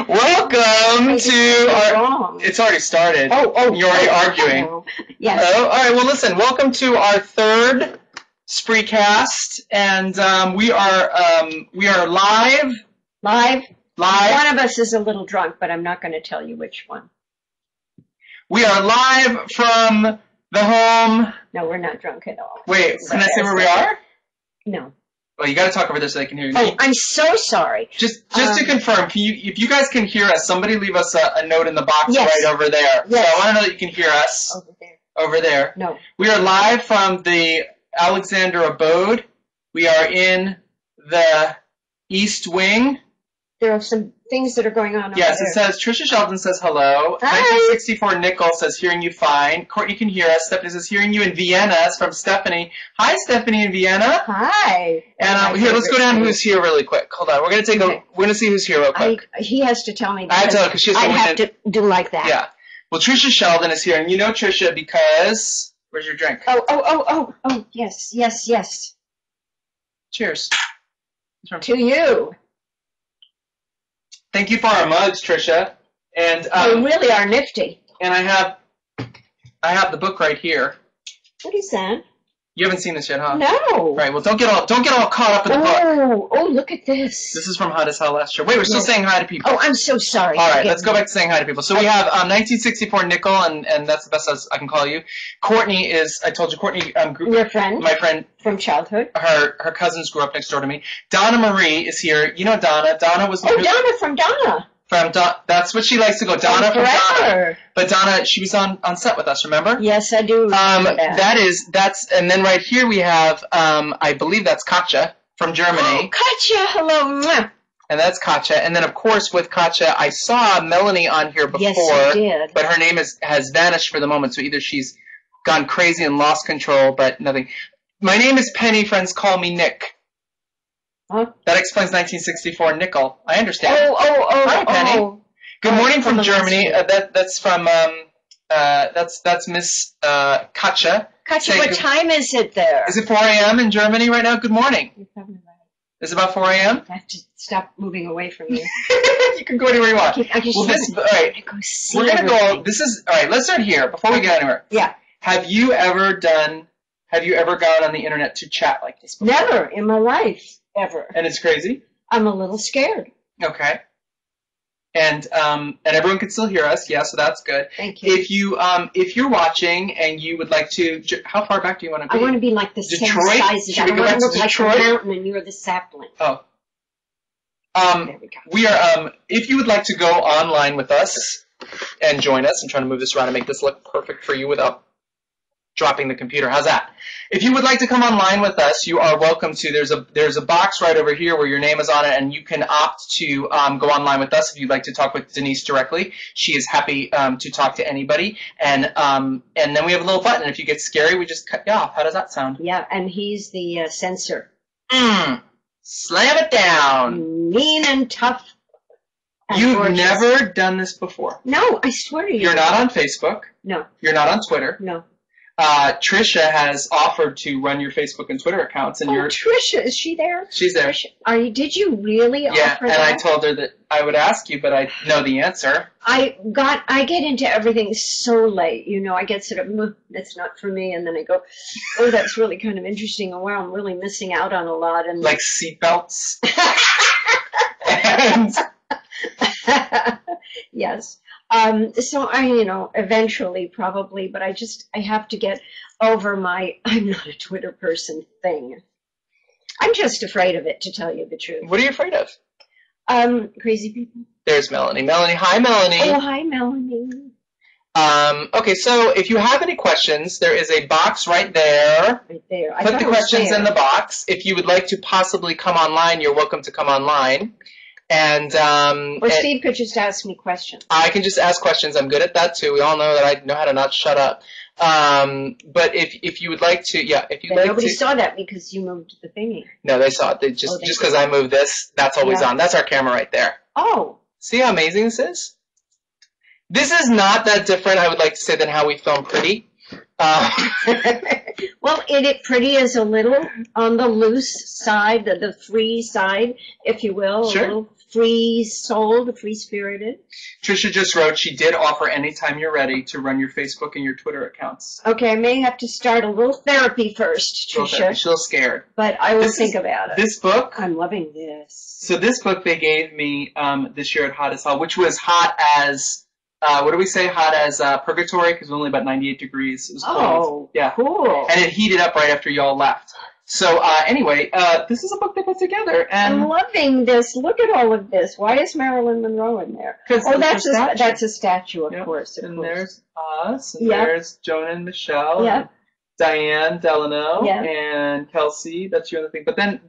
Welcome to our... It's already started. You're already arguing. Yes. All right, well, listen. Welcome to our third Spreecast, and we are live. Live. Live. One of us is a little drunk, but I'm not going to tell you which one. We are live from the home. No, we're not drunk at all. Wait, can I say where we are? No. Well, you got to talk over there so they can hear you. Oh, I'm so sorry. Just to confirm, if you guys can hear us, somebody leave us a note in the box right over there. Yes. So I want to know that you can hear us. Over there. Over there. No. We are live from the Alexander abode. We are in the East Wing. There are some things that are going on over Yes, there. it says, Trisha Sheldon says hello. Hi. 1964 Nickel says, hearing you fine. Courtney can hear us. Stephanie says, hearing you in Vienna. It's from Stephanie. Hi, Stephanie in Vienna. Hi. And here, let's go down who's here really quick. Hold on. We're going to see who's here real quick. He has to tell me. I have to tell her because she's the one I have to do like that. Yeah. Well, Trisha Sheldon is here, and you know Trisha because... Where's your drink? Oh, yes. Cheers. To you. Thank you for our mugs, Trisha. And They really are nifty. And I have the book right here. What is that? You haven't seen this yet, huh? No. Right. Well, don't get all caught up in the book. Oh, look at this. This is from Hot as Hell last year. Wait, we're still saying hi to people. Oh, I'm so sorry. All right, let's go back to saying hi to people. So we have 1964 Nickel, and that's the best I can call you. Courtney is, I told you, Courtney. Your friend. My friend. From childhood. Her cousins grew up next door to me. Donna Marie is here. You know Donna. Donna was. Donna from Donna. That's what she likes to go. Donna from Donna. But Donna, she was on set with us, remember? Yes, I do. And then right here we have, I believe that's Katja from Germany. Oh, Katja, hello. And that's Katja. And then, of course, with Katja, I saw Melanie on here before. Yes, I did. But her name has vanished for the moment, so either she's gone crazy and lost control, but nothing. My name is Penny. Friends call me Nick. Huh? That explains 1964 Nickel. I understand. Oh. Hi, Penny. Good morning from Germany. That's from that's Miss Katja. Katja, what time is it there? Is it 4 a.m. in Germany right now? Good morning. You're probably right. Is it about 4 a.m.? I have to stop moving away from you. You can go anywhere you want. All right. We're gonna go. This is all right. Let's start here before we get anywhere. Yeah. Have you ever gone on the internet to chat like this before? Never in my life. Ever. And it's crazy? I'm a little scared. Okay. And everyone can still hear us. Yeah, so that's good. Thank you. If you're watching and you would like to, how far back do you want to be? I want to be like the Detroit? same size as Should we I go back want to to look Detroit? like a mountain and you're the sapling. Oh. There we go. We are, if you would like to go online with us and join us, I'm trying to move this around and make this look perfect for you without dropping the computer. How's that? If you would like to come online with us, you are welcome to. There's a box right over here where your name is on it, and you can opt to go online with us if you'd like to talk with Denise directly. She is happy to talk to anybody. And then we have a little button. If you get scary, we just cut you off. How does that sound? Yeah, and he's the censor. Slam it down. Mean and tough. And You've gorgeous. never done this before. No, I swear to you. You're not on Facebook. No. You're not on Twitter. No. Trisha has offered to run your Facebook and Twitter accounts, and Trisha, is she there? She's there. Trisha, did you really offer that? Yeah, and I told her that I would ask you, but I know the answer. I get into everything so late, I get sort of, that's not for me, and then I go, oh, that's really kind of interesting, and wow, I'm really missing out on a lot. And like seatbelts. And yes. So I, eventually probably, but I have to get over my I'm not a Twitter person thing. I'm just afraid of it, to tell you the truth. What are you afraid of? Crazy people. There's Melanie. Melanie, hi, Melanie. Oh, hi, Melanie. Okay, so if you have any questions, there is a box right there. Right there. Put the questions in the box. If you would like to possibly come online, you're welcome to come online. And or Steve could just ask me questions. I can just ask questions. I'm good at that too. We all know that I know how to not shut up. But if you would like to, nobody saw that because you moved the thingy. No, they saw it. They just because I moved this, that's always on. That's our camera right there. Oh. See how amazing this is? This is not that different, I would like to say, than how we film Pretty. Well, it pretty is a little on the loose side, the free side, if you will, Sure. a little free-souled, free-spirited. Trisha just wrote she did offer anytime you're ready to run your Facebook and your Twitter accounts. Okay, I may have to start a little therapy first, Trisha. She's a little scared. But I will think about it. This book. I'm loving this. So this book they gave me this year at Hot as Hell, which was hot as what do we say? Hot as purgatory, because it was only about 98 degrees. It was cold. Oh, yeah, cool. And it heated up right after y'all left. So anyway, this is a book they put together, and I'm loving this. Look at all of this. Why is Marilyn Monroe in there? Oh, that's a statue, of course. And there's us, and there's Jonah and Michelle, yep. and Diane Delano, yep. and Kelsey. That's your other thing. But then,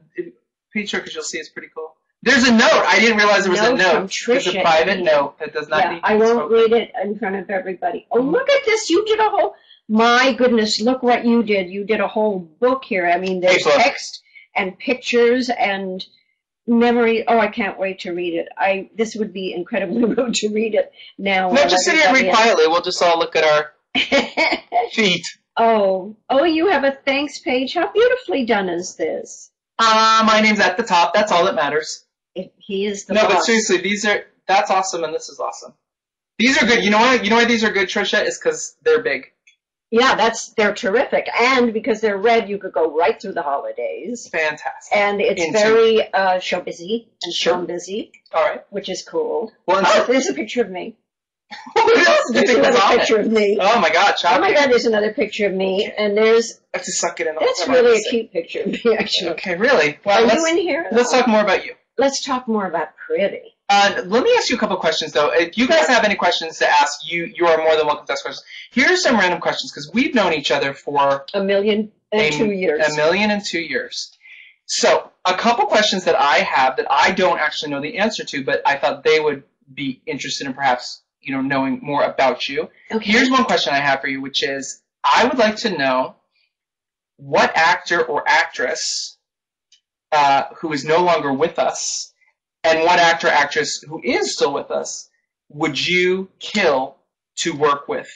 page sure, because you'll see it's pretty cool. There's a note. I didn't realize there was a note. There's a private note that does not need to be I won't read it in front of everybody. Oh, look at this. You did a whole... My goodness, look what you did. You did a whole book here. I mean, there's text and pictures and memory. Oh, I can't wait to read it. This would be incredibly rude to read it now. No, just sit here and read quietly. We'll just all look at our feet. Oh, you have a thanks page. How beautifully done is this? My name's at the top. That's all that matters. He is the boss. No, but seriously, that's awesome, and this is awesome. These are good. You know why these are good, Trisha? Is because they're big. Yeah, they're terrific, and because they're red, you could go right through the holidays. Fantastic. And it's very show busy and film busy. All right, which is cool. Well, there's a picture of me. There's another picture of me. Oh my God! Oh my God! There's another picture of me, and there's. I have to suck it in. That's really a cute picture of me, actually. Okay, really? Well, are you in here? Let's talk more about you. Let's talk more about pretty. Let me ask you a couple questions, though. If you guys have any questions to ask, you are more than welcome to ask questions. Here are some random questions, because we've known each other for... 1,000,002 years. 1,000,002 years. So, a couple questions that I have that I don't actually know the answer to, but I thought they would be interested in perhaps, knowing more about you. Okay. Here's one question I have for you, which is, I would like to know what actor or actress who is no longer with us, and what actor or actress who is still with us, would you kill to work with?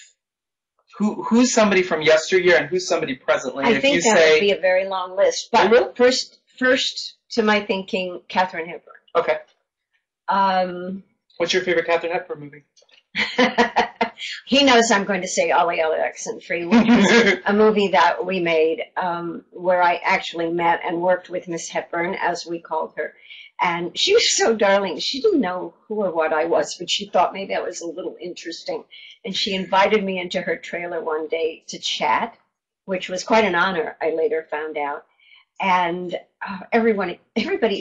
Who's somebody from yesteryear and who's somebody presently? I think that would be a very long list. But first to my thinking, Katharine Hepburn. Okay. What's your favorite Katharine Hepburn movie? He knows I'm going to say Ollie Oxenfree Free, which was a movie that we made where I actually met and worked with Miss Hepburn, as we called her. And she was so darling. She didn't know who or what I was, but she thought maybe I was a little interesting. And she invited me into her trailer one day to chat, which was quite an honor, I later found out. And everybody,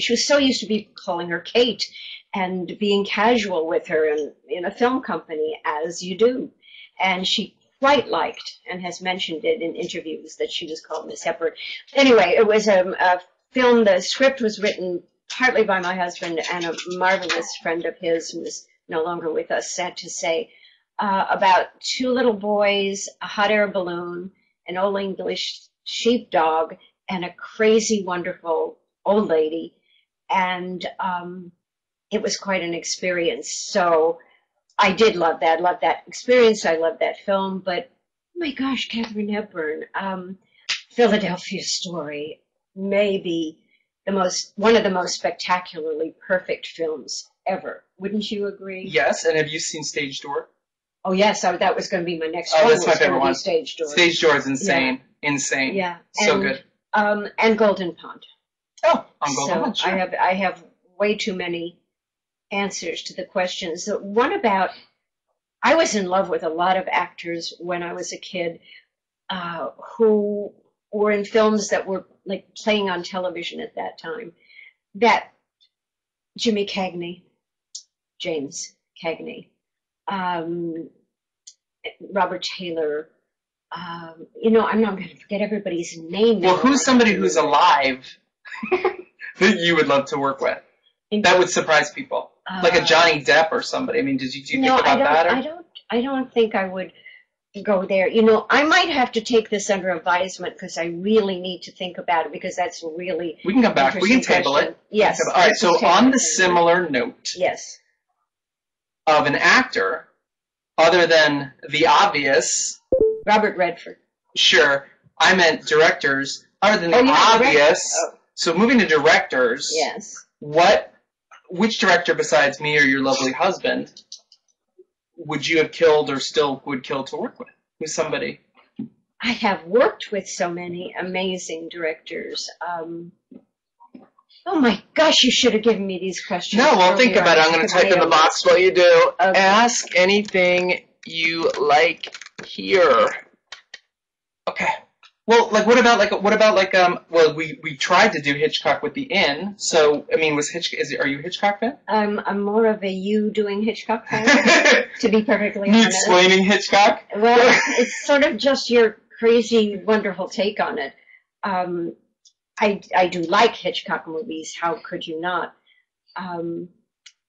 she was so used to be calling her Kate and being casual with her in a film company, as you do. And she quite liked and has mentioned it in interviews that she was called Miss Hepburn. Anyway, it was a film. The script was written partly by my husband and a marvelous friend of his who is no longer with us, sad to say, about two little boys, a hot air balloon, an old English sheepdog, and a crazy, wonderful old lady. And it was quite an experience. So I did love that experience. I loved that film. But, oh my gosh, Katharine Hepburn, Philadelphia Story, maybe one of the most spectacularly perfect films ever. Wouldn't you agree? Yes, and have you seen Stage Door? Oh, yes, that was going to be my next one. Oh, that's my favorite one. Stage Door. Stage Door is insane. Yeah. Insane. Yeah. So good. And Golden Pond. Oh, on Golden Pond, sure. I have way too many answers to the questions. The one about, I was in love with a lot of actors when I was a kid who were in films that were like playing on television at that time. That James Cagney, Robert Taylor. I'm not going to forget everybody's name. Well, who's somebody who's alive that you would love to work with? That would surprise people, like a Johnny Depp or somebody. I mean, do you think about that? I don't think I would go there. I might have to take this under advisement because I really need to think about it, because that's really we can come back. We can table it. Yes. All right. So on the similar note, yes, of an actor other than the obvious Robert Redford. Sure. I meant directors. Other than the you meant obvious. Oh. So moving to directors. Yes. Which director besides me or your lovely husband would you have killed or still would kill to work with? Who's somebody? I have worked with so many amazing directors. Oh my gosh, you should have given me these questions. No, well, think earlier. about it. I'm going to type in the box while you do. Okay. Ask anything you like here. Okay. Well, like, what about well, we tried to do Hitchcock with the Inn. So, I mean, are you a Hitchcock fan? I'm more of a you doing Hitchcock fan, to be perfectly Me honest. explaining Hitchcock? Well, it's sort of just your crazy, wonderful take on it. I do like Hitchcock movies. How could you not?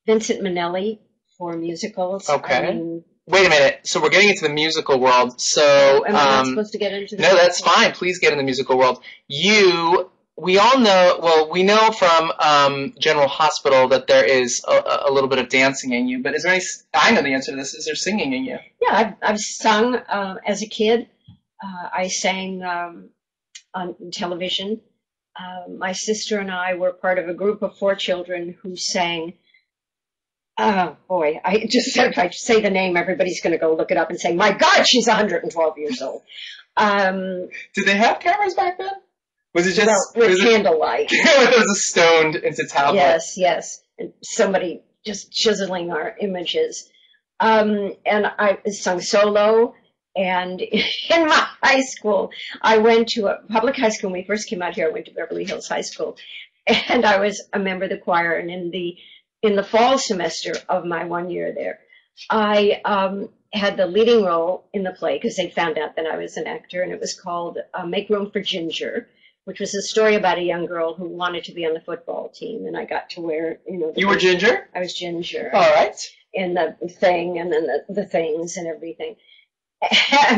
Vincent Minnelli for musicals. Okay. I mean, wait a minute. So we're getting into the musical world. So am I not supposed to get into the no, that's fine. Please get in the musical world. We all know, well, we know from General Hospital that there is a little bit of dancing in you, but is there any, I know the answer to this, is there singing in you? Yeah, I've sung as a kid. I sang on television. My sister and I were part of a group of 4 children who sang. Oh boy, I just said if I say the name, everybody's going to go look it up and say, "My God, she's 112 years old." Did they have cameras back then? Was it just with candlelight? It was a stoned into tablet. Yes, and somebody just chiseling our images. And I sung solo. And in my high school, I went to a public high school. When we first came out here, I went to Beverly Hills High School, and I was a member of the choir. And in the fall semester of my 1 year there, I had the leading role in the play because they found out that I was an actor, and it was called Make Room for Ginger, which was a story about a young girl who wanted to be on the football team, and I got to wear, You were Ginger? I was Ginger. All right. In the thing, and then the things and everything.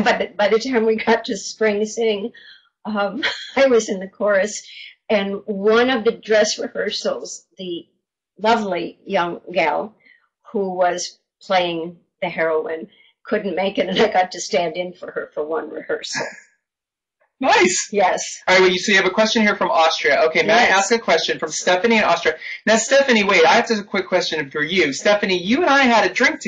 But by the time we got to Spring Sing, I was in the chorus, and one of the dress rehearsals, the lovely young gal who was playing the heroine couldn't make it, and I got to stand in for her for one rehearsal. Nice. Yes. All right, well, so you have a question here from Austria. Okay, may I ask a question from Stephanie in Austria? Now, Stephanie, wait, I have a quick question for you. Stephanie, you and I had a drink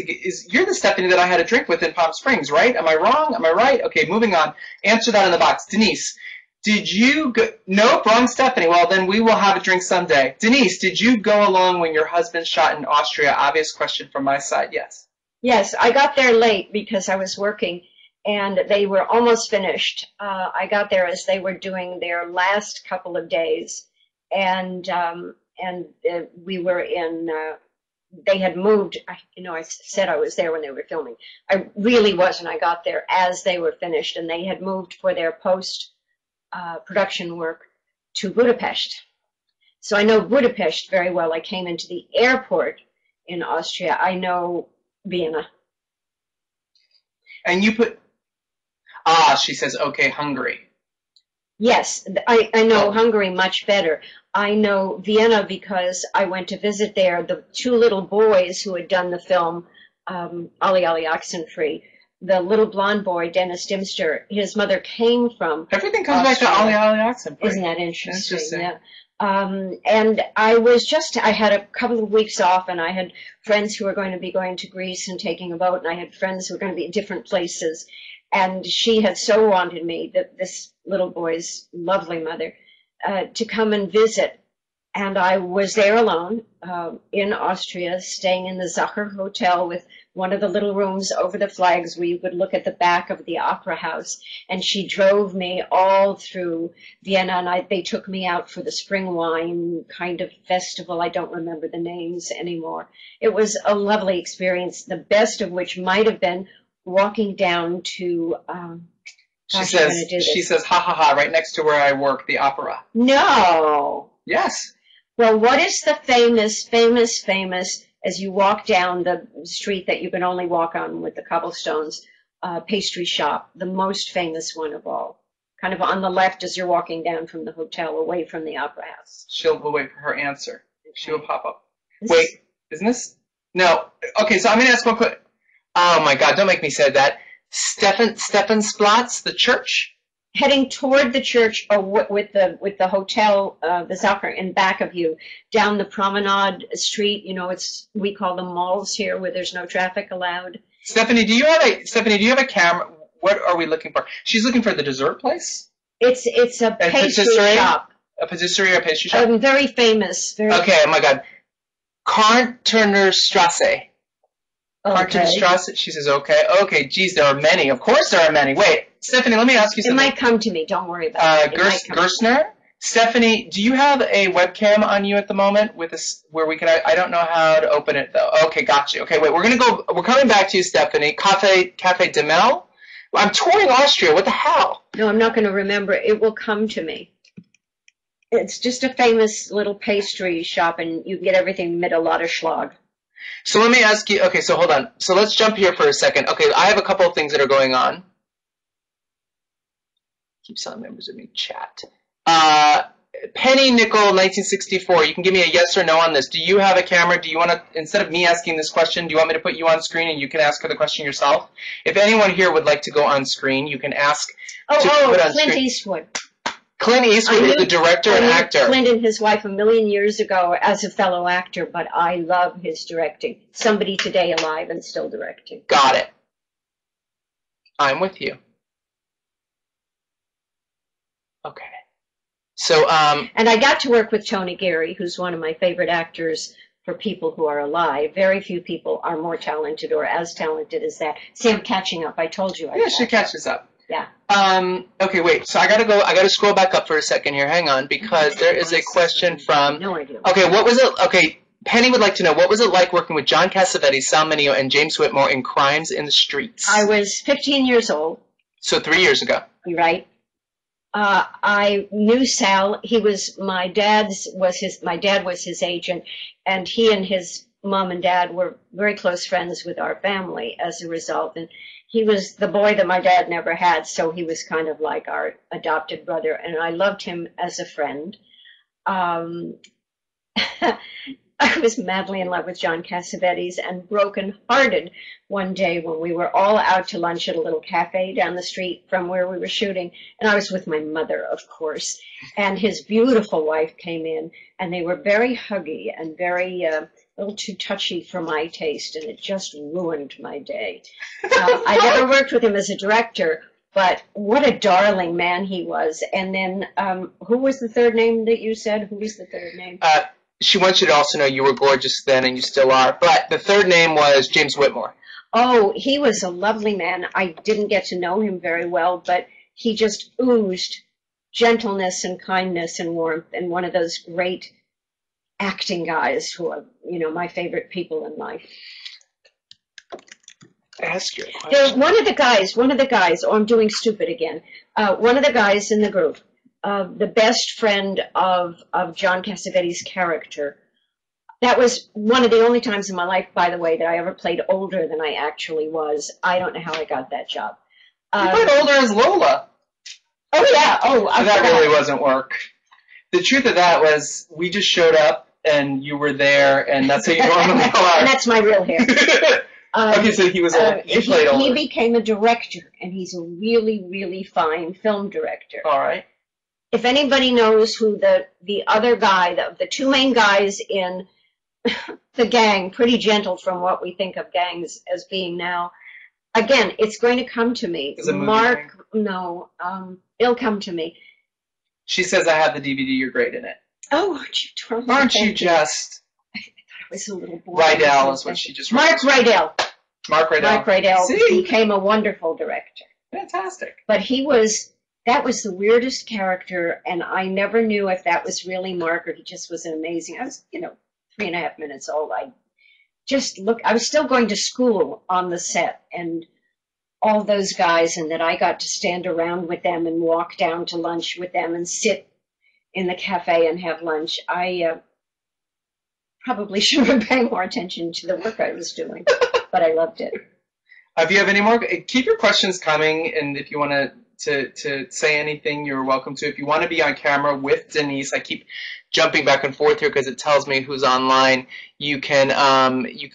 you're the Stephanie that I had a drink with in Palm Springs, right? Am I wrong? Am I right? Okay, moving on. Answer that in the box. Denise, did you go? Nope, wrong Stephanie. Well, then we will have a drink someday. Denise, did you go along when your husband shot in Austria? Obvious question from my side, yes. Yes, I got there late because I was working. And they were almost finished. I got there as they were doing their last couple of days, and we were in. They had moved. I said I was there when they were filming. I really wasn't. I got there as they were finished, and they had moved for their post production work to Budapest. So I know Budapest very well. I came into the airport in Austria. I know Vienna. And you put. She says, okay, Hungary. Yes, I know Hungary much better. I know Vienna because I went to visit there. The 2 little boys who had done the film, Ollie Ollie Oxenfree, the little blonde boy, Dennis Dimster, his mother came from Everything comes back to Ollie Ollie Oxenfree. Isn't that interesting? Yeah. And I had a couple of weeks off, and I had friends who were going to be going to Greece and taking a boat, and I had friends who were going to be at different places. And she had so wanted me, this little boy's lovely mother, to come and visit. And I was there alone in Austria, staying in the Zacher Hotel with one of the little rooms over the flags where you could look at the back of the opera house. And she drove me all through Vienna, and they took me out for the spring wine kind of festival. I don't remember the names anymore. It was a lovely experience, the best of which might have been walking down to, she says, ha ha ha, right next to where I work, the opera. No. Yes. Well, what is the famous, as you walk down the street that you can only walk on with the cobblestones, pastry shop, the most famous one of all? Kind of on the left as you're walking down from the hotel away from the opera house. She'll wait for her answer. She will pop up. Wait, isn't this? No. Okay, so I'm going to ask one quick. Oh my God! Don't make me say that. Stephansplatz, the church. heading toward the church, or with the hotel, the Zucker in back of you, down the Promenade Street. You know, we call them malls here, where there's no traffic allowed. Stephanie, do you have a camera? What are we looking for? She's looking for the dessert place? It's a pastry shop. A patisserie or a pastry shop? Very famous. Okay, oh my God. Karnternerstrasse. Karnternerstrasse? She says, okay. Okay, geez, there are many. Of course there are many. Wait, Stephanie, let me ask you something. It might come to me. Don't worry about it. Gerstner? Stephanie, do you have a webcam on you at the moment with us where we can? I don't know how to open it though. Okay, got you. Okay, wait, we're coming back to you, Stephanie. Cafe de Mel? I'm touring Austria. What the hell? No, I'm not going to remember. It will come to me. It's just a famous little pastry shop, and you can get everything mit a lot of schlag. So let me ask you. Okay, so hold on. So let's jump here for a second. Okay, I have a couple of things that are going on. Keep selling members of me chat. Penny Nickel 1964. You can give me a yes or no on this. Do you have a camera? Do you want to, instead of me asking this question, do you want me to put you on screen and you can ask her the question yourself? If anyone here would like to go on screen, you can ask. Clint Eastwood. Clint Eastwood is the director and actor. Clint and his wife a million years ago as a fellow actor, but I love his directing. Somebody today alive and still directing. Got it. I'm with you. Okay. So, and I got to work with Tony Geary, who's one of my favorite actors for people who are alive. Very few people are more talented or as talented as that. See, I'm catching up. I told you. Yeah, she catches up. Yeah. Okay, wait. So I gotta scroll back up for a second here. Hang on, because there is a question from. No idea. Okay, what was it? Okay, Penny would like to know, what was it like working with John Cassavetes, Sal Mineo, and James Whitmore in Crimes in the Streets? I was 15 years old. So 3 years ago. You're right. I knew Sal. My dad was his agent, and he and his mom and dad were very close friends with our family as a result. And he was the boy that my dad never had, so he was kind of like our adopted brother, and I loved him as a friend. I was madly in love with John Cassavetes and broken-hearted one day when we were all out to lunch at a little cafe down the street from where we were shooting. And I was with my mother, of course. And his beautiful wife came in, and they were very huggy and very a little too touchy for my taste, and it just ruined my day. I never worked with him as a director, but what a darling man he was. And then who was the third name that you said? Who was the third name? She wants you to also know you were gorgeous then, and you still are. But the third name was James Whitmore. Oh, he was a lovely man. I didn't get to know him very well, but he just oozed gentleness and kindness and warmth, and one of those great acting guys who are, my favorite people in life. Ask your question. One of the guys, I'm doing stupid again. One of the guys in the group, the best friend of John Cassavetes' character. That was one of the only times in my life, by the way, that I ever played older than I actually was. I don't know how I got that job. You played older as Lola. Oh, yeah. Oh, so that really wasn't work. The truth of that was we just showed up and you were there, and that's how you normally are. And that's my real hair. Okay, so he was old. You played older. He became a director, and he's a really, really fine film director. All right. If anybody knows who the other guy, the two main guys in the gang, pretty gentle from what we think of gangs as being now, again, it's going to come to me. Mark, no, it'll come to me. She says, I have the DVD, you're great in it. Oh, aren't you totally? Aren't you just? I thought it was a little boy. Rydell is what she just wrote. Mark Rydell. Mark Rydell became a wonderful director. Fantastic. But that was the weirdest character, and I never knew if that was really Mark or he just was an amazing. I was, 3.5 minutes old. I was still going to school on the set, and all those guys, and that I got to stand around with them and walk down to lunch with them and sit in the cafe and have lunch. I probably should have been paying more attention to the work I was doing, but I loved it. If you have any more, keep your questions coming, and if you want to say anything, you're welcome to. If you want to be on camera with Denise, I keep jumping back and forth here because it tells me who's online. You can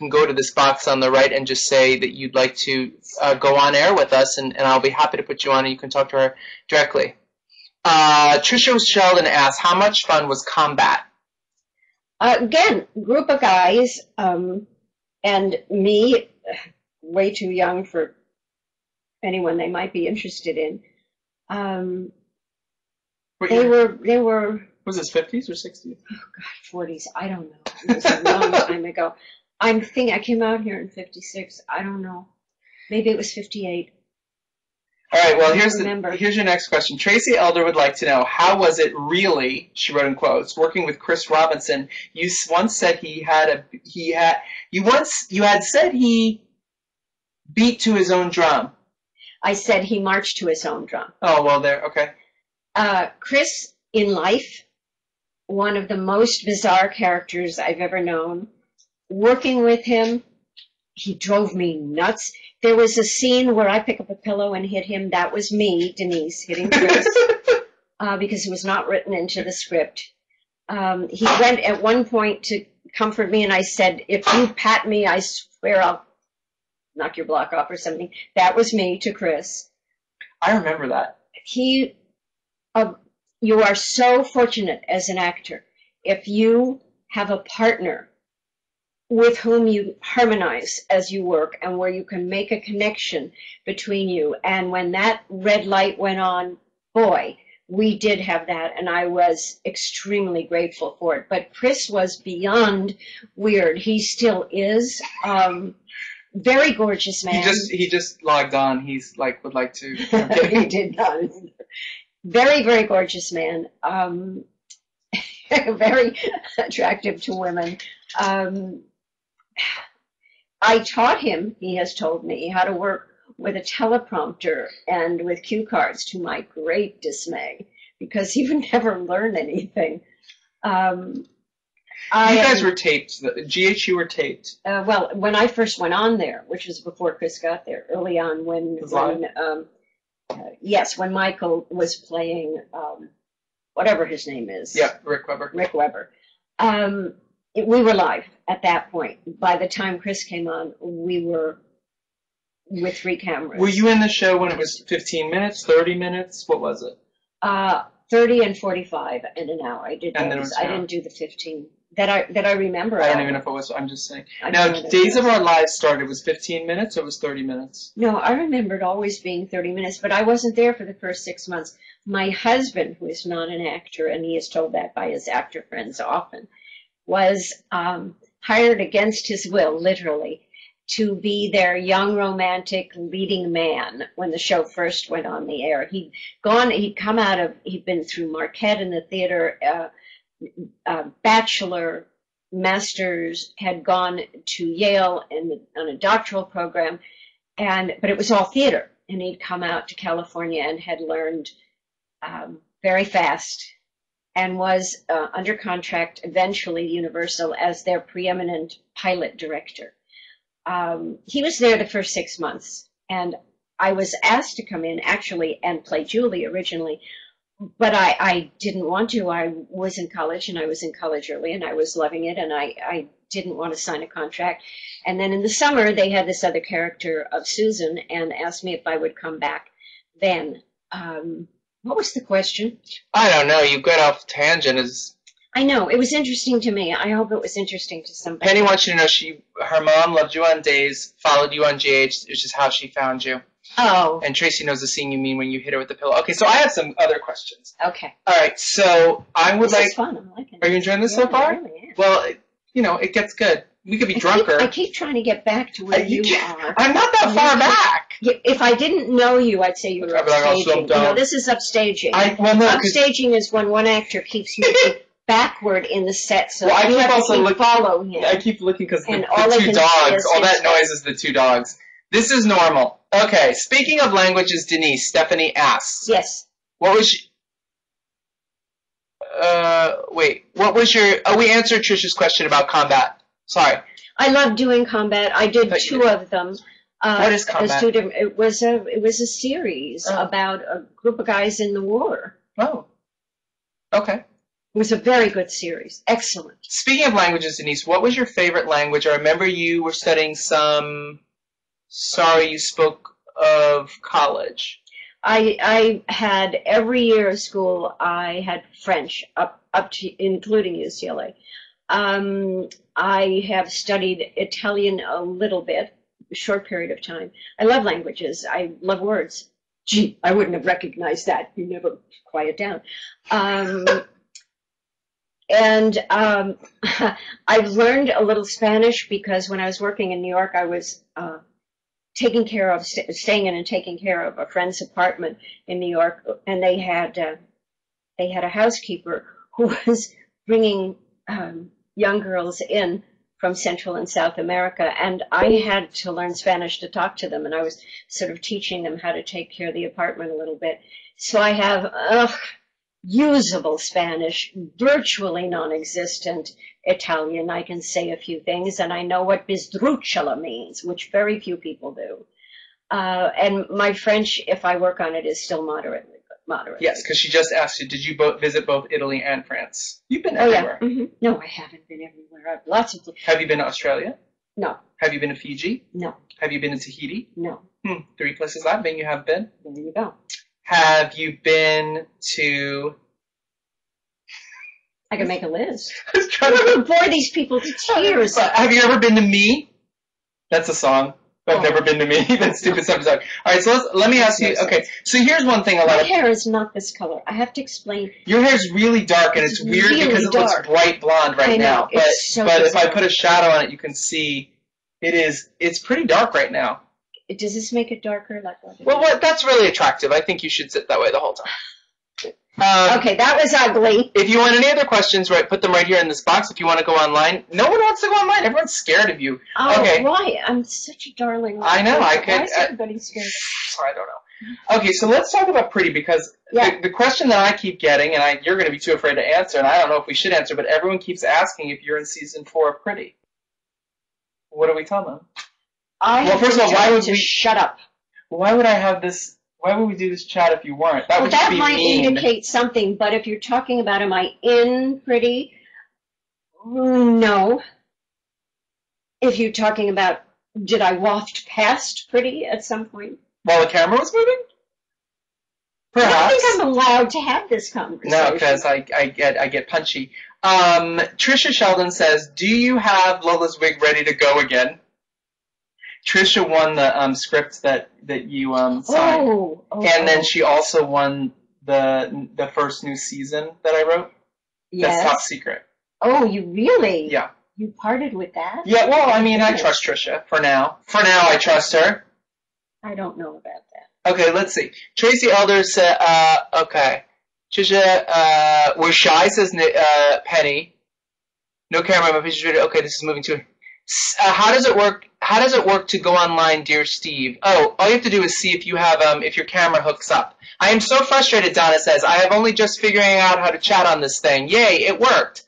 go to this box on the right and just say that you'd like to go on air with us, and I'll be happy to put you on, and you can talk to her directly. Trisha Sheldon asks, how much fun was combat? Again, group of guys, and me, way too young for anyone they might be interested in. They were. Was this 50s or 60s? Oh God, 40s. I don't know. It was a long time ago. I'm thinking I came out here in 56. I don't know. Maybe it was 58. All right, well, here's your next question. Tracy Elder would like to know, how was it really, she wrote in quotes, working with Chris Robinson? You once said you had said he beat to his own drum. I said he marched to his own drum. Oh, well, there, okay. Chris, in life, one of the most bizarre characters I've ever known. Working with him, he drove me nuts. There was a scene where I pick up a pillow and hit him. That was me, Denise, hitting Chris, because it was not written into the script. He went at one point to comfort me, and I said, if you pat me, I swear I'll knock your block off or something. That was me to Chris. I remember that. You are so fortunate as an actor if you have a partner with whom you harmonize as you work and where you can make a connection between you. And when that red light went on, boy, we did have that, and I was extremely grateful for it. But Chris was beyond weird. He still is. Very gorgeous man. He just logged on. He's like would like to. He did not. Very, very gorgeous man. Very attractive to women. I taught him, he has told me, how to work with a teleprompter and with cue cards, to my great dismay, because he would never learn anything. You guys were taped. GHU were taped. Well, when I first went on there, which was before Chris got there, early on when Michael was playing whatever his name is. Yeah, Rick Weber. Rick Weber. We were live at that point. By the time Chris came on, we were with 3 cameras. Were you in the show when it was 15 minutes, 30 minutes? What was it? 30 and 45 and an hour. I didn't do the 15 that I remember. I don't even know if it was. I'm just saying. Now, Days of Our Lives started. Was 15 minutes or was 30 minutes? No, I remember it always being 30 minutes, but I wasn't there for the first 6 months. My husband, who is not an actor, and he is told that by his actor friends often, was hired against his will, literally, to be their young romantic leading man when the show first went on the air. He'd been through Marquette in the theater, bachelor, master's, had gone to Yale on a doctoral program, but it was all theater. And he'd come out to California and had learned very fast, and was under contract eventually Universal as their preeminent pilot director. He was there the first 6 months, and I was asked to come in actually and play Julie originally, but I didn't want to. I was in college, and I was in college early, and I was loving it, and I didn't want to sign a contract. And then in the summer, they had this other character of Susan and asked me if I would come back then. What was the question? I don't know. You got off tangent. I know. It was interesting to me. I hope it was interesting to somebody. Penny wants you to know her mom loved you on Days, followed you on GH, which is how she found you. Oh. And Tracy knows the scene you mean when you hit her with the pillow. Okay, so I have some other questions. Okay. All right, so I would This is fun. I'm liking it. Are you enjoying this so far? I really am. Well, it gets good. We could be drunker. I keep trying to get back to where you are. I'm not that far back. If I didn't know you, I'd say you were upstaging. This is upstaging. Upstaging is when one actor keeps moving backward in the set, so I have to follow him. I keep looking because the 2 dogs, all that noise is the 2 dogs. This is normal. Okay, speaking of languages, Denise, Stephanie asks. Yes. What was we answered Trisha's question about combat. Sorry. I love doing combat. I did 2 of them. What is combat? It was a series about a group of guys in the war. Oh. Okay. It was a very good series. Excellent. Speaking of languages, Denise, what was your favorite language? I remember you were studying some. Sorry, you spoke of college. I had every year of school, I had French up to including UCLA. I have studied Italian a little bit, a short period of time. I love languages. I love words. Gee, I wouldn't have recognized that. You never quiet down. And I've learned a little Spanish because when I was working in New York, I was taking care of, staying in and taking care of a friend's apartment in New York, and they had a housekeeper who was bringing young girls in from Central and South America, and I had to learn Spanish to talk to them, and I was sort of teaching them how to take care of the apartment a little bit. So I have usable Spanish, virtually non-existent Italian. I can say a few things, and I know what bizdruciola means, which very few people do. And my French, if I work on it, is still moderate. Yes, because she just asked you, did you visit both Italy and France? You've been everywhere. Yeah. Mm-hmm. No, I haven't been everywhere. I've lots of. Have you been to Australia? No. Have you been to Fiji? No. Have you been to Tahiti? No. 3 places I've been, you have been. There you go. Have you been to... I can make a list. I'm going to bore these people to tears. Have you ever been to me? That's a song. I've never been to me. That stupid song. All right, so let me ask you. Okay, so here's one thing. My hair is not this color. I have to explain. Your hair's really dark, and it's weird really because it looks bright blonde right now. But if I put a shadow on it, you can see it's pretty dark right now. Does this make it darker? Well, that's really attractive. I think you should sit that way the whole time. Okay, that was ugly. If you want any other questions, put them right here in this box. If you want to go online, no one wants to go online. Everyone's scared of you. Oh, okay. Why? I'm such a darling. I know. Why is everybody scared? I don't know. Okay, so let's talk about pretty because the question that I keep getting, and you're going to be too afraid to answer, and I don't know if we should answer, but everyone keeps asking if you're in season 4 of Pretty. What do we tell them? First of all, why would we shut up? Why would I have this? Why would we do this chat if you weren't? That would just be might mean. Indicate something, but if you're talking about am I in Pretty? No. If you're talking about did I waft past Pretty at some point? While the camera was moving? Perhaps. I don't think I'm allowed to have this conversation. No, because I get punchy. Trisha Sheldon says, do you have Lola's wig ready to go again? Trisha won the script that you signed. Oh, and then she also won the first new season that I wrote. Yes. That's top secret. Oh, you really? Yeah. You parted with that? Yeah, well, I mean, I trust Trisha for now. For now, I trust her. I don't know about that. Okay, let's see. Tracy Elder said, okay. Trisha, we're shy, says Penny. No camera, my picture's ready. Okay, this is moving to... how does it work? How does it work to go online, dear Steve? Oh, all you have to do is see if you have if your camera hooks up. I am so frustrated, Donna says. I have only just figuring out how to chat on this thing. Yay, it worked.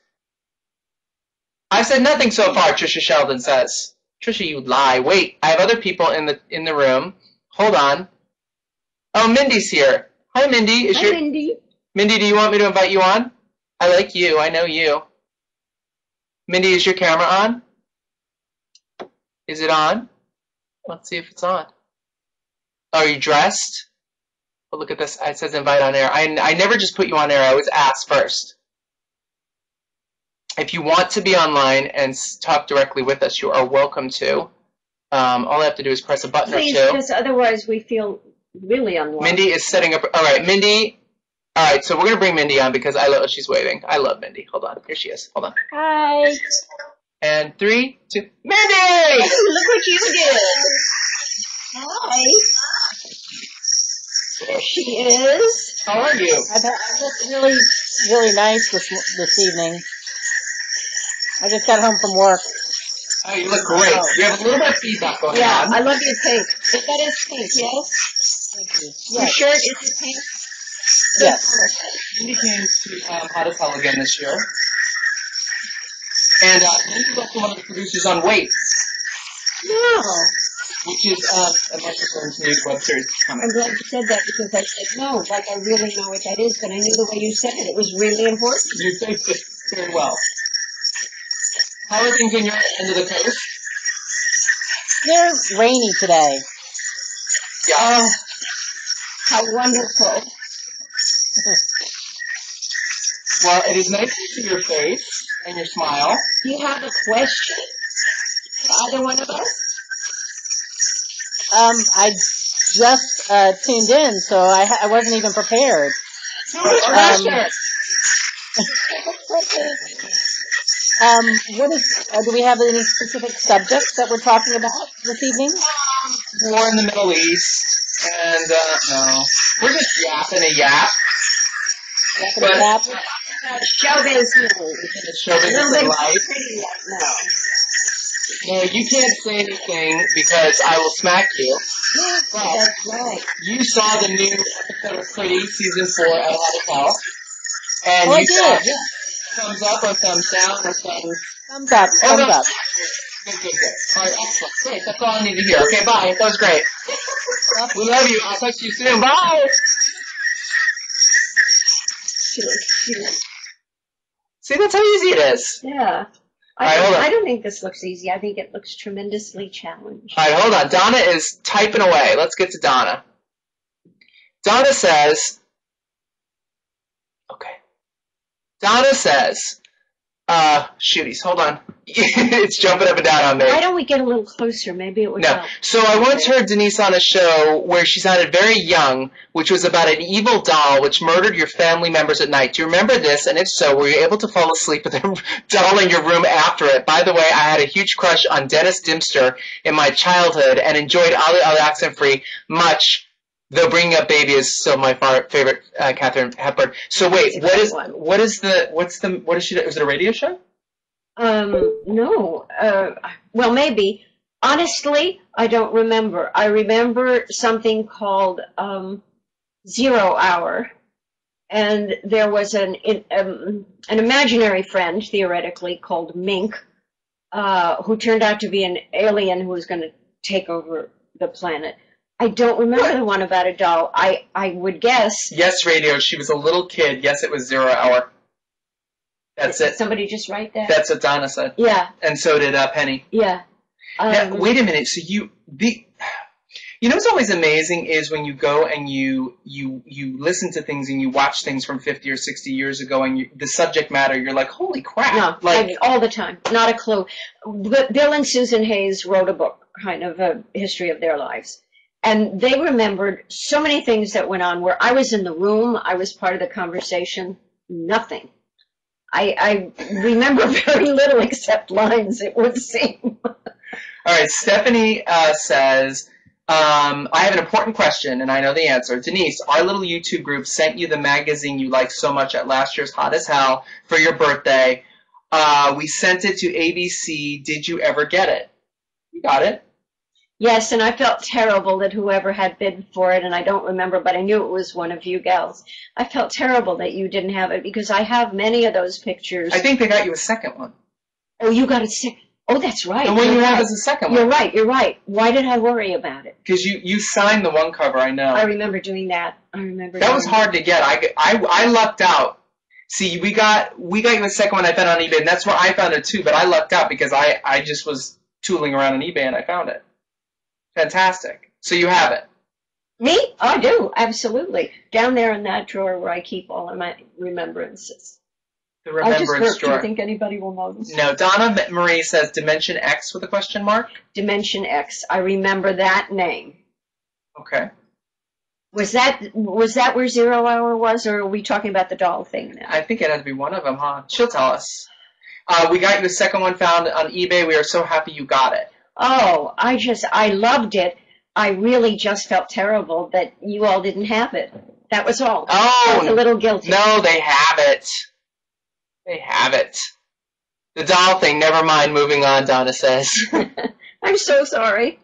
I've said nothing so far, Trisha Sheldon says. Trisha, you lie. Wait, I have other people in the room. Hold on. Oh, Mindy's here. Hi, Mindy. Mindy. Mindy, do you want me to invite you on? I like you. I know you. Mindy, is your camera on? Is it on? Let's see if it's on. Are you dressed? Oh, look at this. It says invite on air. I never just put you on air. I always ask first. If you want to be online and talk directly with us, you are welcome to. All I have to do is press a button or two. Please, because otherwise we feel really unwelcome. Mindy is setting up. All right, Mindy. All right, so we're going to bring Mindy on because she's waving. I love Mindy. Hold on. Here she is. Hold on. Hi. And 3, 2, Mindy! Look what you did. Hi. There she is. How are you? I look really, really nice this evening. I just got home from work. Oh, you look great. You have a little bit of feedback going on. Yeah, I love your pink. That is pink, yes? Thank you. Your Yes. shirt is pink? Yes. Mindy came to How to Tell again this year. And Mindy's also one of the producers on Wait. No. Which is a Microphone's new web series coming. I'm glad you said that because I said no, like I really know what that is, but I knew the way you said it. It was really important. You say it very well. How are things in your end of the coast? They're rainy today. Yeah. How wonderful. Well, it is nice to see your face and your smile. Do you have a question for either one of us? I just tuned in, so I wasn't even prepared. What is? Do we have any specific subjects that we're talking about this evening? War in the Middle East, and no, we're just yapping a yap. Show business. Show business in life. Pretty yet, no. No, you can't say anything because I will smack you. But That's right. you saw the new episode of Pretty, season 4, I Had to Tell. And Oh, I you saw did. thumbs up or thumbs down or thumbs... Thumbs up. Oh, Thumbs up. Good. All right, excellent. Great, that's all I need to hear. Okay, bye. That was great. We love you. I'll talk to you soon. Bye. See, that's how easy it is. Yeah. I don't think this looks easy. I think it looks tremendously challenging. All right, hold on. Donna is typing away. Let's get to Donna. Donna says... Okay. Donna says... shooties, hold on. It's jumping up and down on me. Why don't we get a little closer? Maybe it would help. So I once heard Denise on a show where she sounded very young, which was about an evil doll which murdered your family members at night. Do you remember this? And if so, were you able to fall asleep with a doll in your room after it? By the way, I had a huge crush on Dennis Dimster in my childhood and enjoyed Ali Accent Free much. Though Bringing Up Baby is still my favorite Katharine Hepburn. So wait, what is she? Is it a radio show? No. Well, maybe. Honestly, I don't remember. I remember something called 0 Hour, and there was an imaginary friend, theoretically, called Mink, who turned out to be an alien who was going to take over the planet. I don't remember the one about a doll. I would guess. Yes, radio. She was a little kid. Yes, it was 0 Hour. That's it. Somebody just write that? That's what Donna said. Yeah. And so did Penny. Yeah. Now, wait a minute. So you know what's always amazing is when you go and you listen to things and you watch things from 50 or 60 years ago and the subject matter, you're like, holy crap. No, like all the time. Not a clue. Bill and Susan Hayes wrote a book, kind of a history of their lives. And they remembered so many things that went on where I was in the room, I was part of the conversation, nothing. I remember very little except lines, it would seem. All right, Stephanie says, I have an important question, and I know the answer. Denise, our little YouTube group sent you the magazine you liked so much at last year's Hot as Hell for your birthday. We sent it to ABC. Did you ever get it? You got it? Yes, and I felt terrible that whoever had bid for it, and I don't remember, but I knew it was one of you gals. I felt terrible that you didn't have it because I have many of those pictures. I think they got you a second one. Oh, you got a second? Oh, that's right. The one you have is the second one. You're right. Why did I worry about it? Because you signed the one cover, I know. I remember doing that. That was hard to get. I lucked out. See, we got you a second one I found on eBay, and that's where I found it too, but I lucked out because I just was tooling around on eBay and I found it. Fantastic. So you have it. Me? Oh, I do. Absolutely. Down there in that drawer where I keep all of my remembrances. The remembrance drawer. Do you think anybody will notice? No. Donna Marie says Dimension X with a question mark. Dimension X. I remember that name. Okay. Was that where 0 Hour was, or are we talking about the doll thing now? I think it had to be one of them, huh? She'll tell us. We got you a second one found on eBay. We are so happy you got it. Oh, I loved it. I really just felt terrible that you all didn't have it. That was all. Oh. I was a little guilty. No, they have it. They have it. The doll thing, never mind. Moving on, Donna says. I'm so sorry.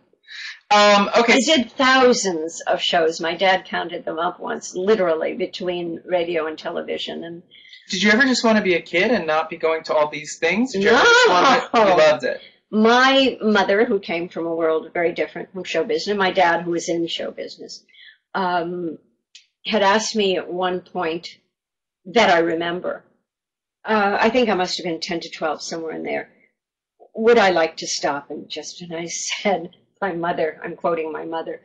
Okay. I did thousands of shows. My dad counted them up once, literally, between radio and television. And did you ever just want to be a kid and not be going to all these things? Did you ever just want to, you loved it? My mother, who came from a world very different from show business, and my dad, who was in show business, had asked me at one point that I remember, I think I must have been 10 to 12, somewhere in there, would I like to stop? And I said, my mother, I'm quoting my mother,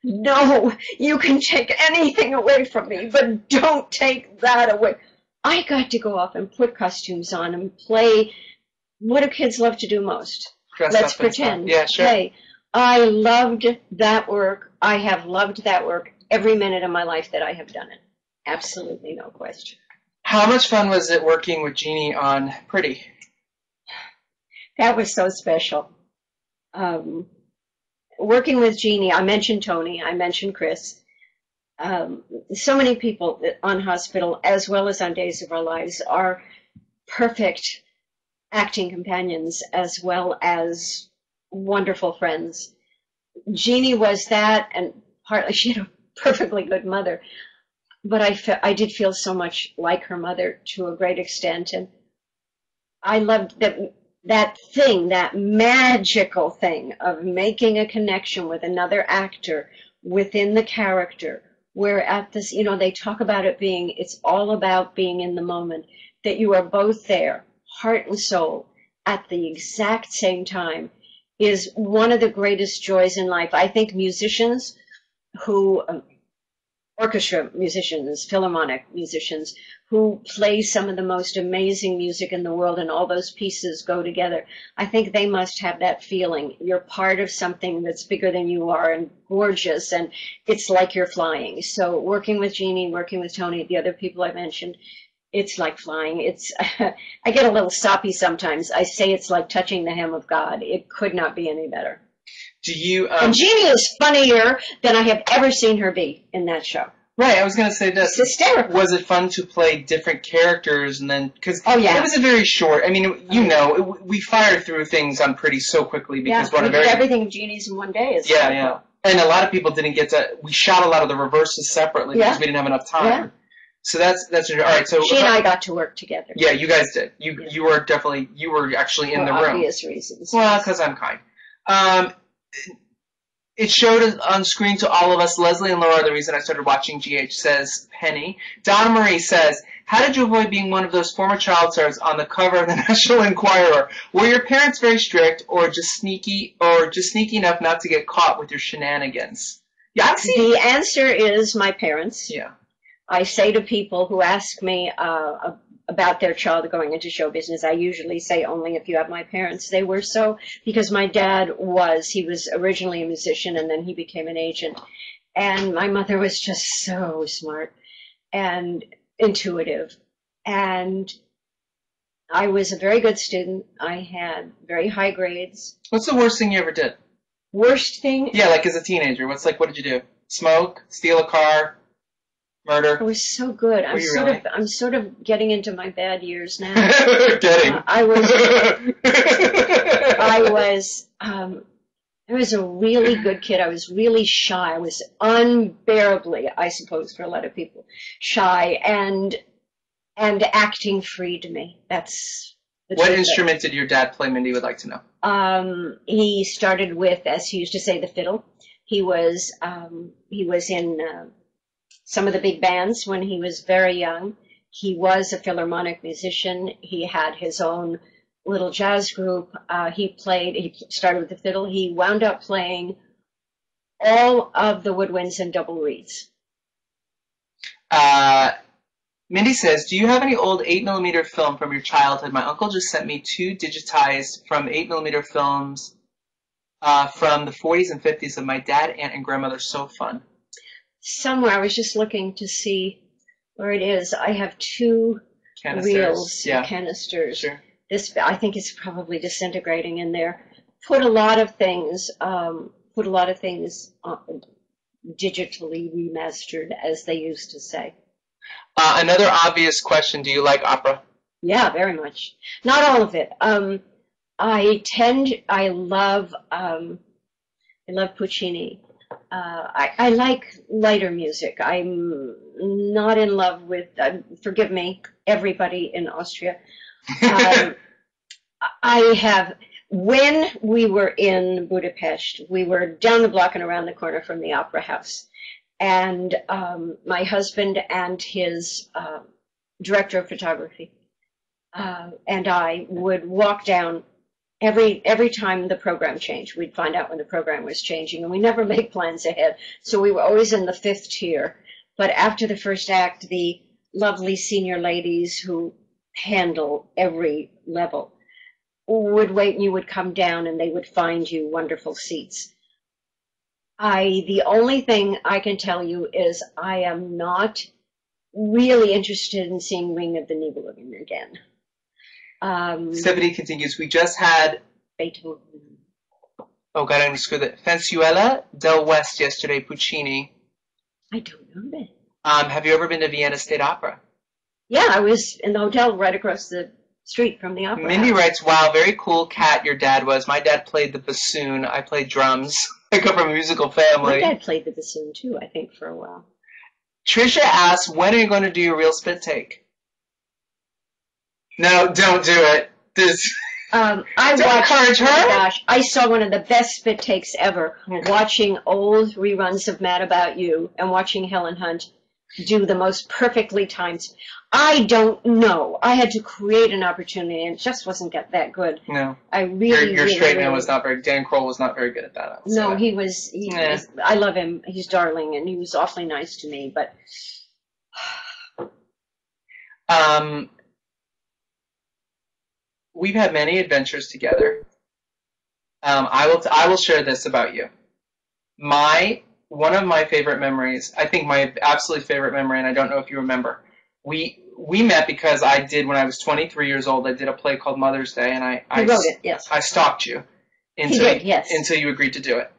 no, you can take anything away from me, but don't take that away. I got to go off and put costumes on and play. What do kids love to do most? Dress Let's up and stuff. pretend. Yeah, sure. Hey, I loved that work. I have loved that work every minute of my life that I have done it. Absolutely no question. How much fun was it working with Jeannie on Pretty? That was so special. Working with Jeannie, I mentioned Tony, I mentioned Chris. So many people on Hospital, as well as on Days of Our Lives, are perfect acting companions as well as wonderful friends. Jeannie was that, and partly she had a perfectly good mother. But I did feel so much like her mother to a great extent, and I loved that magical thing of making a connection with another actor within the character. Where at this, they talk about it's all about being in the moment, that you are both there, heart and soul, at the exact same time, is one of the greatest joys in life. I think musicians who orchestra musicians, philharmonic musicians, who play some of the most amazing music in the world, and all those pieces go together. I think they must have that feeling. You're part of something that's bigger than you are and gorgeous, and it's like you're flying. So working with Jeannie, working with Tony, the other people I mentioned, it's like flying. It's I get a little soppy sometimes. I say it's like touching the hem of God. It could not be any better. Do you? And Jeannie is funnier than I have ever seen her be in that show. Right, I was going to say this. It's hysterical. Was it fun to play different characters and then, because it was a very short, we fired through things on Pretty so quickly because we did everything Jeannie's in one day. Yeah. And a lot of people didn't get to, we shot a lot of the reverses separately because we didn't have enough time. Yeah. So that's all right. So she and I got to work together. Yeah, you guys did. You were actually in the room. For obvious reasons. Well, because I'm kind. It showed on screen to all of us. Leslie and Laura, the reason I started watching GH, says Penny. Donna Marie says, how did you avoid being one of those former child stars on the cover of the National Enquirer? Were your parents very strict or just sneaky enough not to get caught with your shenanigans? Yeah, the answer is my parents. Yeah. I say to people who ask me about their child going into show business, I usually say only if you have my parents. They were so, because my dad he was originally a musician and then he became an agent. And my mother was just so smart and intuitive. And I was a very good student. I had very high grades. What's the worst thing you ever did? Worst thing? Yeah, like as a teenager. What did you do? Smoke? Steal a car? Murder? I was so good. I'm sort of getting into my bad years now. I was a really good kid. I was really shy. I was unbearably, I suppose, for a lot of people, shy, and acting freed me. That's what instrument did your dad play, Mindy would like to know? He started with, as he used to say, the fiddle. He was in some of the big bands when he was very young. He was a philharmonic musician. He had his own little jazz group. He started with the fiddle. He wound up playing all of the woodwinds and double reeds. Mindy says, do you have any old 8mm film from your childhood? My uncle just sent me 2 digitized from 8mm films from the 40s and 50s of my dad, aunt, and grandmother. So fun. Somewhere, I was just looking to see where it is. I have 2 reels, canisters. Sure. This, I think, is probably disintegrating in there. Put a lot of things digitally remastered, as they used to say. Another obvious question: do you like opera? Yeah, very much. Not all of it. I love Puccini. I like lighter music. I'm not in love with, forgive me, everybody in Austria. When we were in Budapest, we were down the block and around the corner from the Opera House. And my husband and his director of photography and I would walk down every time the program changed, we'd find out when the program was changing, and we never make plans ahead. So we were always in the 5th tier. But after the first act, the lovely senior ladies who handle every level would wait, and you would come down, and they would find you wonderful seats. The only thing I can tell you is I am not really interested in seeing Ring of the Nibelungen again. Stephanie continues, we just had Beethoven. Oh, God, I'm screw that. Fansuela del West yesterday, Puccini. I don't know that. Have you ever been to Vienna State Opera? Yeah, I was in the hotel right across the street from the opera Mindy house. writes, wow, very cool cat your dad was. My dad played the bassoon. I played drums. I come from a musical family. My dad played the bassoon, too, I think, for a while. Trisha asks, when are you going to do your real spit take? No, don't do it. I Don't watched, encourage her. oh my gosh, I saw one of the best spit takes ever, watching old reruns of Mad About You and watching Helen Hunt do the most perfectly timed. I don't know. I had to create an opportunity, and it just wasn't that good. No. I really, Your really, straight man really- was not very, Dan Kroll was not very good at that. I would say No, that. he was, I love him. He's darling, and he was awfully nice to me, but We've had many adventures together. I will share this about you. One of my favorite memories, I think my absolute favorite memory, and I don't know if you remember, we met because I did, when I was 23 years old, I did a play called Mother's Day, and I wrote it, yes. I stalked you until, He did, yes. until you agreed to do it.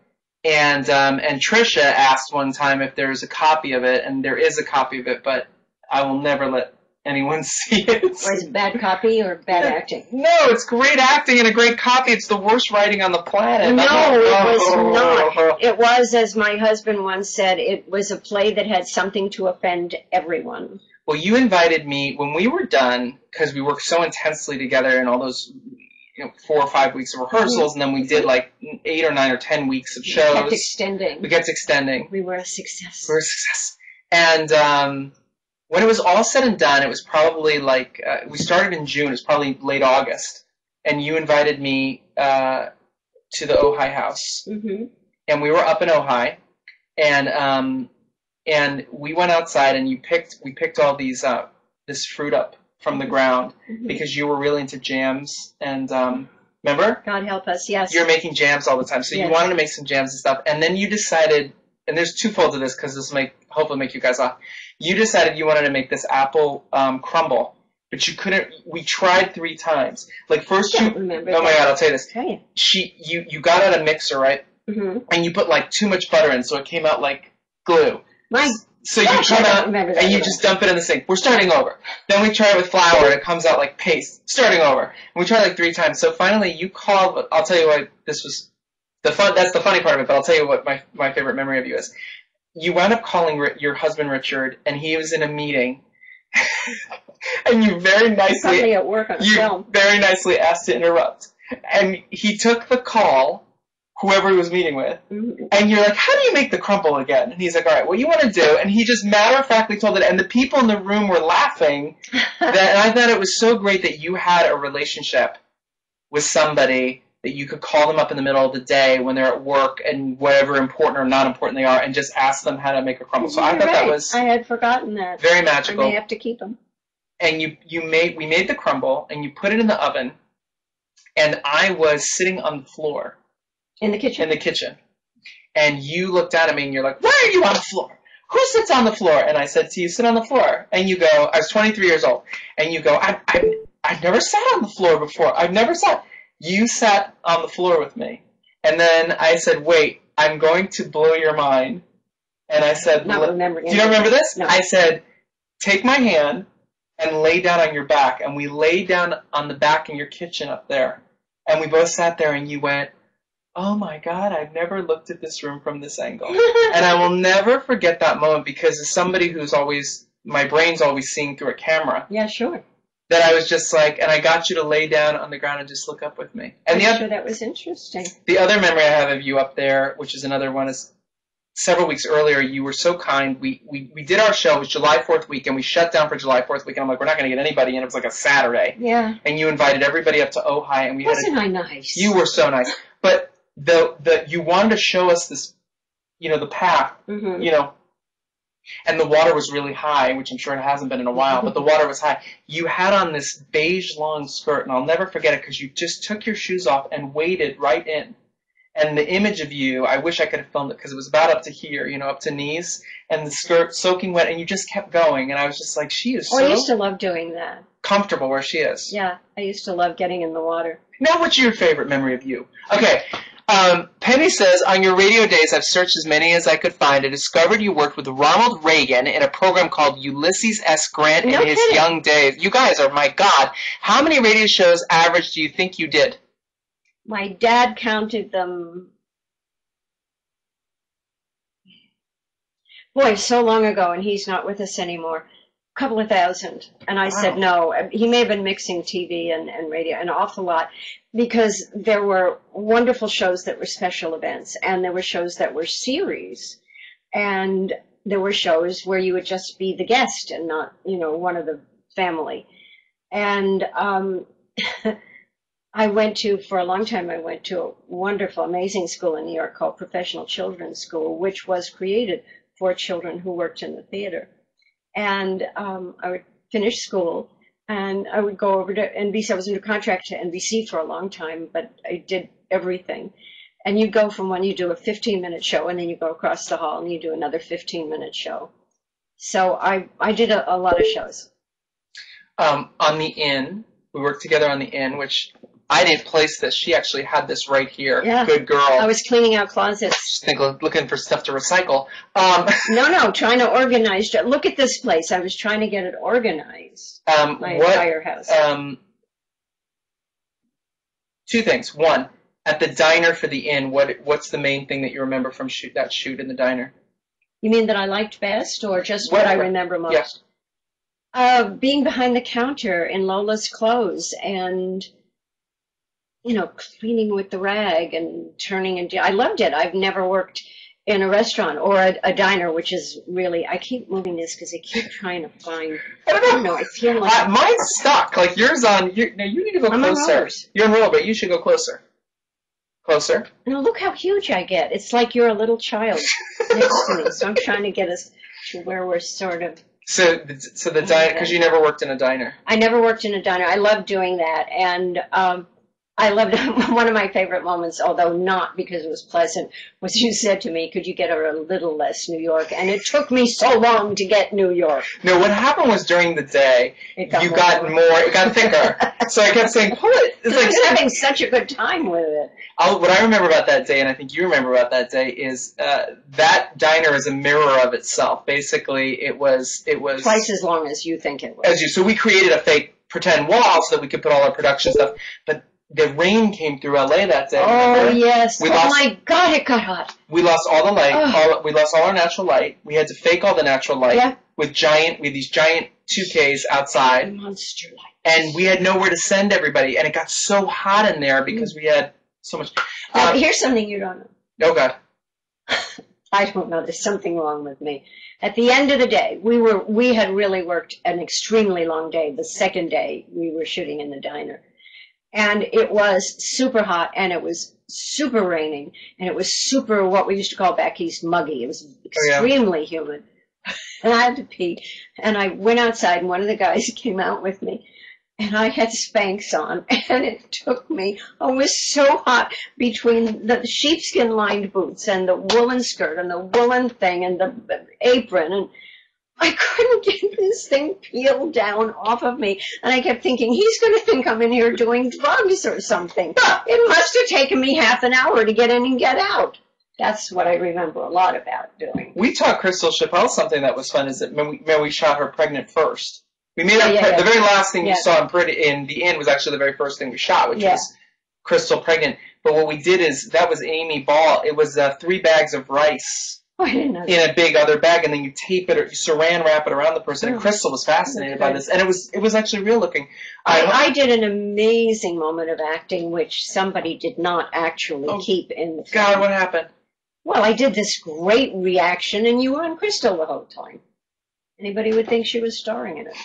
And Trisha asked one time if there's a copy of it, and there is a copy of it, but I will never let anyone see it. Or is it bad copy or bad acting? No, it's great acting and a great copy. It's the worst writing on the planet. No, it was not. It was, as my husband once said, it was a play that had something to offend everyone. Well, you invited me when we were done, because we worked so intensely together in all those 4 or 5 weeks of rehearsals, and then we did like 8 or 9 or 10 weeks of shows. We kept extending. We kept extending. We were a success. We were a success. And when it was all said and done, it was probably like, we started in June, it was probably late August, and you invited me to the Ojai house. Mm-hmm. And we were up in Ojai, and we went outside, and we picked all this fruit up from the ground, because you were really into jams, and remember? God help us, yes. You're making jams all the time, so Yes. you wanted to make some jams and stuff, and then you decided, and there's twofold to this, because this will hopefully make you guys laugh. You decided you wanted to make this apple crumble, but you couldn't. We tried 3 times. Like first, I don't remember oh my that. God, I'll tell you this. Tell you. You got out a mixer, right? Mm-hmm. And you put like too much butter in, so it came out like glue. My So gosh, you come I don't out remember that and you either. just dump it in the sink. We're starting over. Then we try it with flour and it comes out like paste. Starting over. And we tried like 3 times. So finally you called. I'll tell you what this was. That's the funny part of it. But I'll tell you what my favorite memory of you is. You wound up calling your husband Richard, and he was in a meeting. And you very Probably nicely at work on a film. very nicely asked to interrupt. And he took the call, whoever he was meeting with, Mm-hmm. and you're like, how do you make the crumble again? And he's like, all right, what you want to do? And he just matter-of-factly told it, and the people in the room were laughing. And I thought it was so great that you had a relationship with somebody that you could call them up in the middle of the day when they're at work and whatever important or not important they are, and just ask them how to make a crumble. So I You're thought that right. was I had forgotten that. very I magical. may have to keep them. And we made the crumble, and you put it in the oven, and I was sitting on the floor In the kitchen? in the kitchen, and you looked down at me and you're like, why are you on the floor? Who sits on the floor? And I said to you, sit on the floor. And you go, I was 23 years old, and you go, I've never sat on the floor before. I've never sat. You sat on the floor with me. And then I said, wait, I'm going to blow your mind. And I said, Not remembering do you not remember this? No. I said, take my hand and lay down on your back. And we lay down on the back in your kitchen up there. And we both sat there, and you went, oh my God, I've never looked at this room from this angle. And I will never forget that moment, because as somebody who's always, my brain's always seeing through a camera, Yeah, sure. that I was just like, and I got you to lay down on the ground and just look up with me. And I'm sure that was interesting. the other memory I have of you up there, which is another one, is several weeks earlier, you were so kind. We did our show. It was July 4th weekend. We shut down for July 4th weekend. I'm like, we're not going to get anybody in. It was like a Saturday. Yeah. And you invited everybody up to Ojai, and we Wasn't I nice? You were so nice. But you wanted to show us this, the path, and the water was really high, which I'm sure it hasn't been in a while, but the water was high. You had on this beige long skirt, and I'll never forget it because you just took your shoes off and waded right in. And the image of you, I wish I could have filmed it because it was about up to here, up to knees, and the skirt soaking wet, and you just kept going. And I was just like, she is so I used to love doing that. Comfortable where she is. Yeah, I used to love getting in the water. Now, what's your favorite memory of you? Okay. Penny says, on your radio days, I've searched as many as I could find. I discovered you worked with Ronald Reagan in a program called Ulysses S. Grant in his young days. You guys are, my God. How many radio shows average do you think you did? My dad counted them. Boy, so long ago, and he's not with us anymore. A couple of thousand. And I said no. He may have been mixing TV and radio, an awful lot, because there were wonderful shows that were special events, and there were shows that were series, and there were shows where you would just be the guest and not, one of the family. And for a long time, I went to a wonderful, amazing school in New York called Professional Children's School, which was created for children who worked in the theater. And I would finish school, and I would go over to NBC. I was under contract to NBC for a long time, but I did everything. And you go from when you do a 15-minute show, and then you go across the hall, and you do another 15-minute show. So I did a lot of shows. On the Inn, we worked together on the Inn, which I didn't place this. She actually had this right here. Yeah. Good girl. I was cleaning out classes. Just looking for stuff to recycle. No, trying to organize. Look at this place. I was trying to get it organized. My entire house. Two things. One, at the diner for the Inn, what's the main thing that you remember from that shoot in the diner? You mean that I liked best, or just what I remember most? Yeah. Being behind the counter in Lola's clothes and cleaning with the rag and turning and I loved it. I've never worked in a restaurant or a diner, which is really, I keep moving this because I keep trying to find, I don't know, I feel like. Mine's stuck. Like yours on, no, you need to go closer. You're on roll, but you should go closer. Closer. No, look how huge I get. It's like you're a little child next to me. So I'm trying to get us to where we're sort of. So the diner, because you never worked in a diner. I never worked in a diner. I love doing that. And I loved one of my favorite moments, although not because it was pleasant, was you said to me, could you get her a little less New York? And it took me so long to get New York. No, what happened was during the day, it got thicker. So I kept saying, pull it. It's like I was having such a good time with it. What I remember about that day, and I think you remember about that day, is that diner is a mirror of itself. Basically, it was twice as long as you think it was. So we created a fake pretend wall so that we could put all our production stuff, but the rain came through LA that day. Oh, remember? yes. My God, it got hot. We lost all the light. We lost all our natural light. We had to fake all the natural light with these giant 2Ks outside. Monster light. And we had nowhere to send everybody. And it got so hot in there because we had so much. Now, here's something you don't know. Oh, God. I don't know. There's something wrong with me. At the end of the day, we had really worked an extremely long day. The second day, we were shooting in the diner. And it was super hot, and it was super raining, and it was super, what we used to call back east, muggy. It was extremely humid. And I had to pee. And I went outside, and one of the guys came out with me, and I had Spanx on, and it took me, I was so hot between the sheepskin-lined boots and the woolen skirt and the woolen thing and the apron, and I couldn't get this thing peeled down off of me. And I kept thinking, he's going to think I'm in here doing drugs or something. It must have taken me half an hour to get in and get out. That's what I remember a lot about doing. We taught Crystal Chappelle something that was fun, is that when we shot her pregnant first. We made the very last thing you saw in the Inn was actually the very first thing we shot, which was Crystal pregnant. But what we did is, that was Amy Ball. It was 3 bags of rice. Oh, I didn't know in a big other bag, and then you tape it or you saran wrap it around the person. And Crystal was fascinated by this, and it was actually real looking. I did an amazing moment of acting, which somebody did not actually keep in the film. God, what happened? Well, I did this great reaction, and you were on Crystal the whole time. Anybody would think she was starring in it.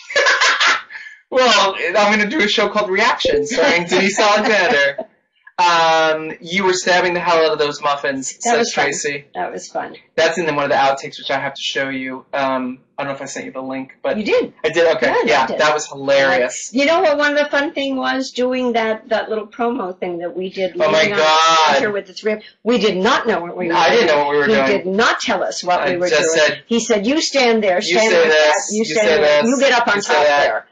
Well, I'm going to do a show called Reaction, starring Denise Alexander. You were stabbing the hell out of those muffins, says Tracy. That was fun. That's in one of the outtakes, which I have to show you. I don't know if I sent you the link, but you did. I did. Okay, yeah, did. That was hilarious. You know what? One of the fun thing was doing that little promo thing that we did. Oh my God! With the three. We did not know what we were doing. I didn't know what we were doing. He did not tell us what we were doing. Said, he said, "You stand there. Stand you say like this. That. You stand there. This. You get up on top there."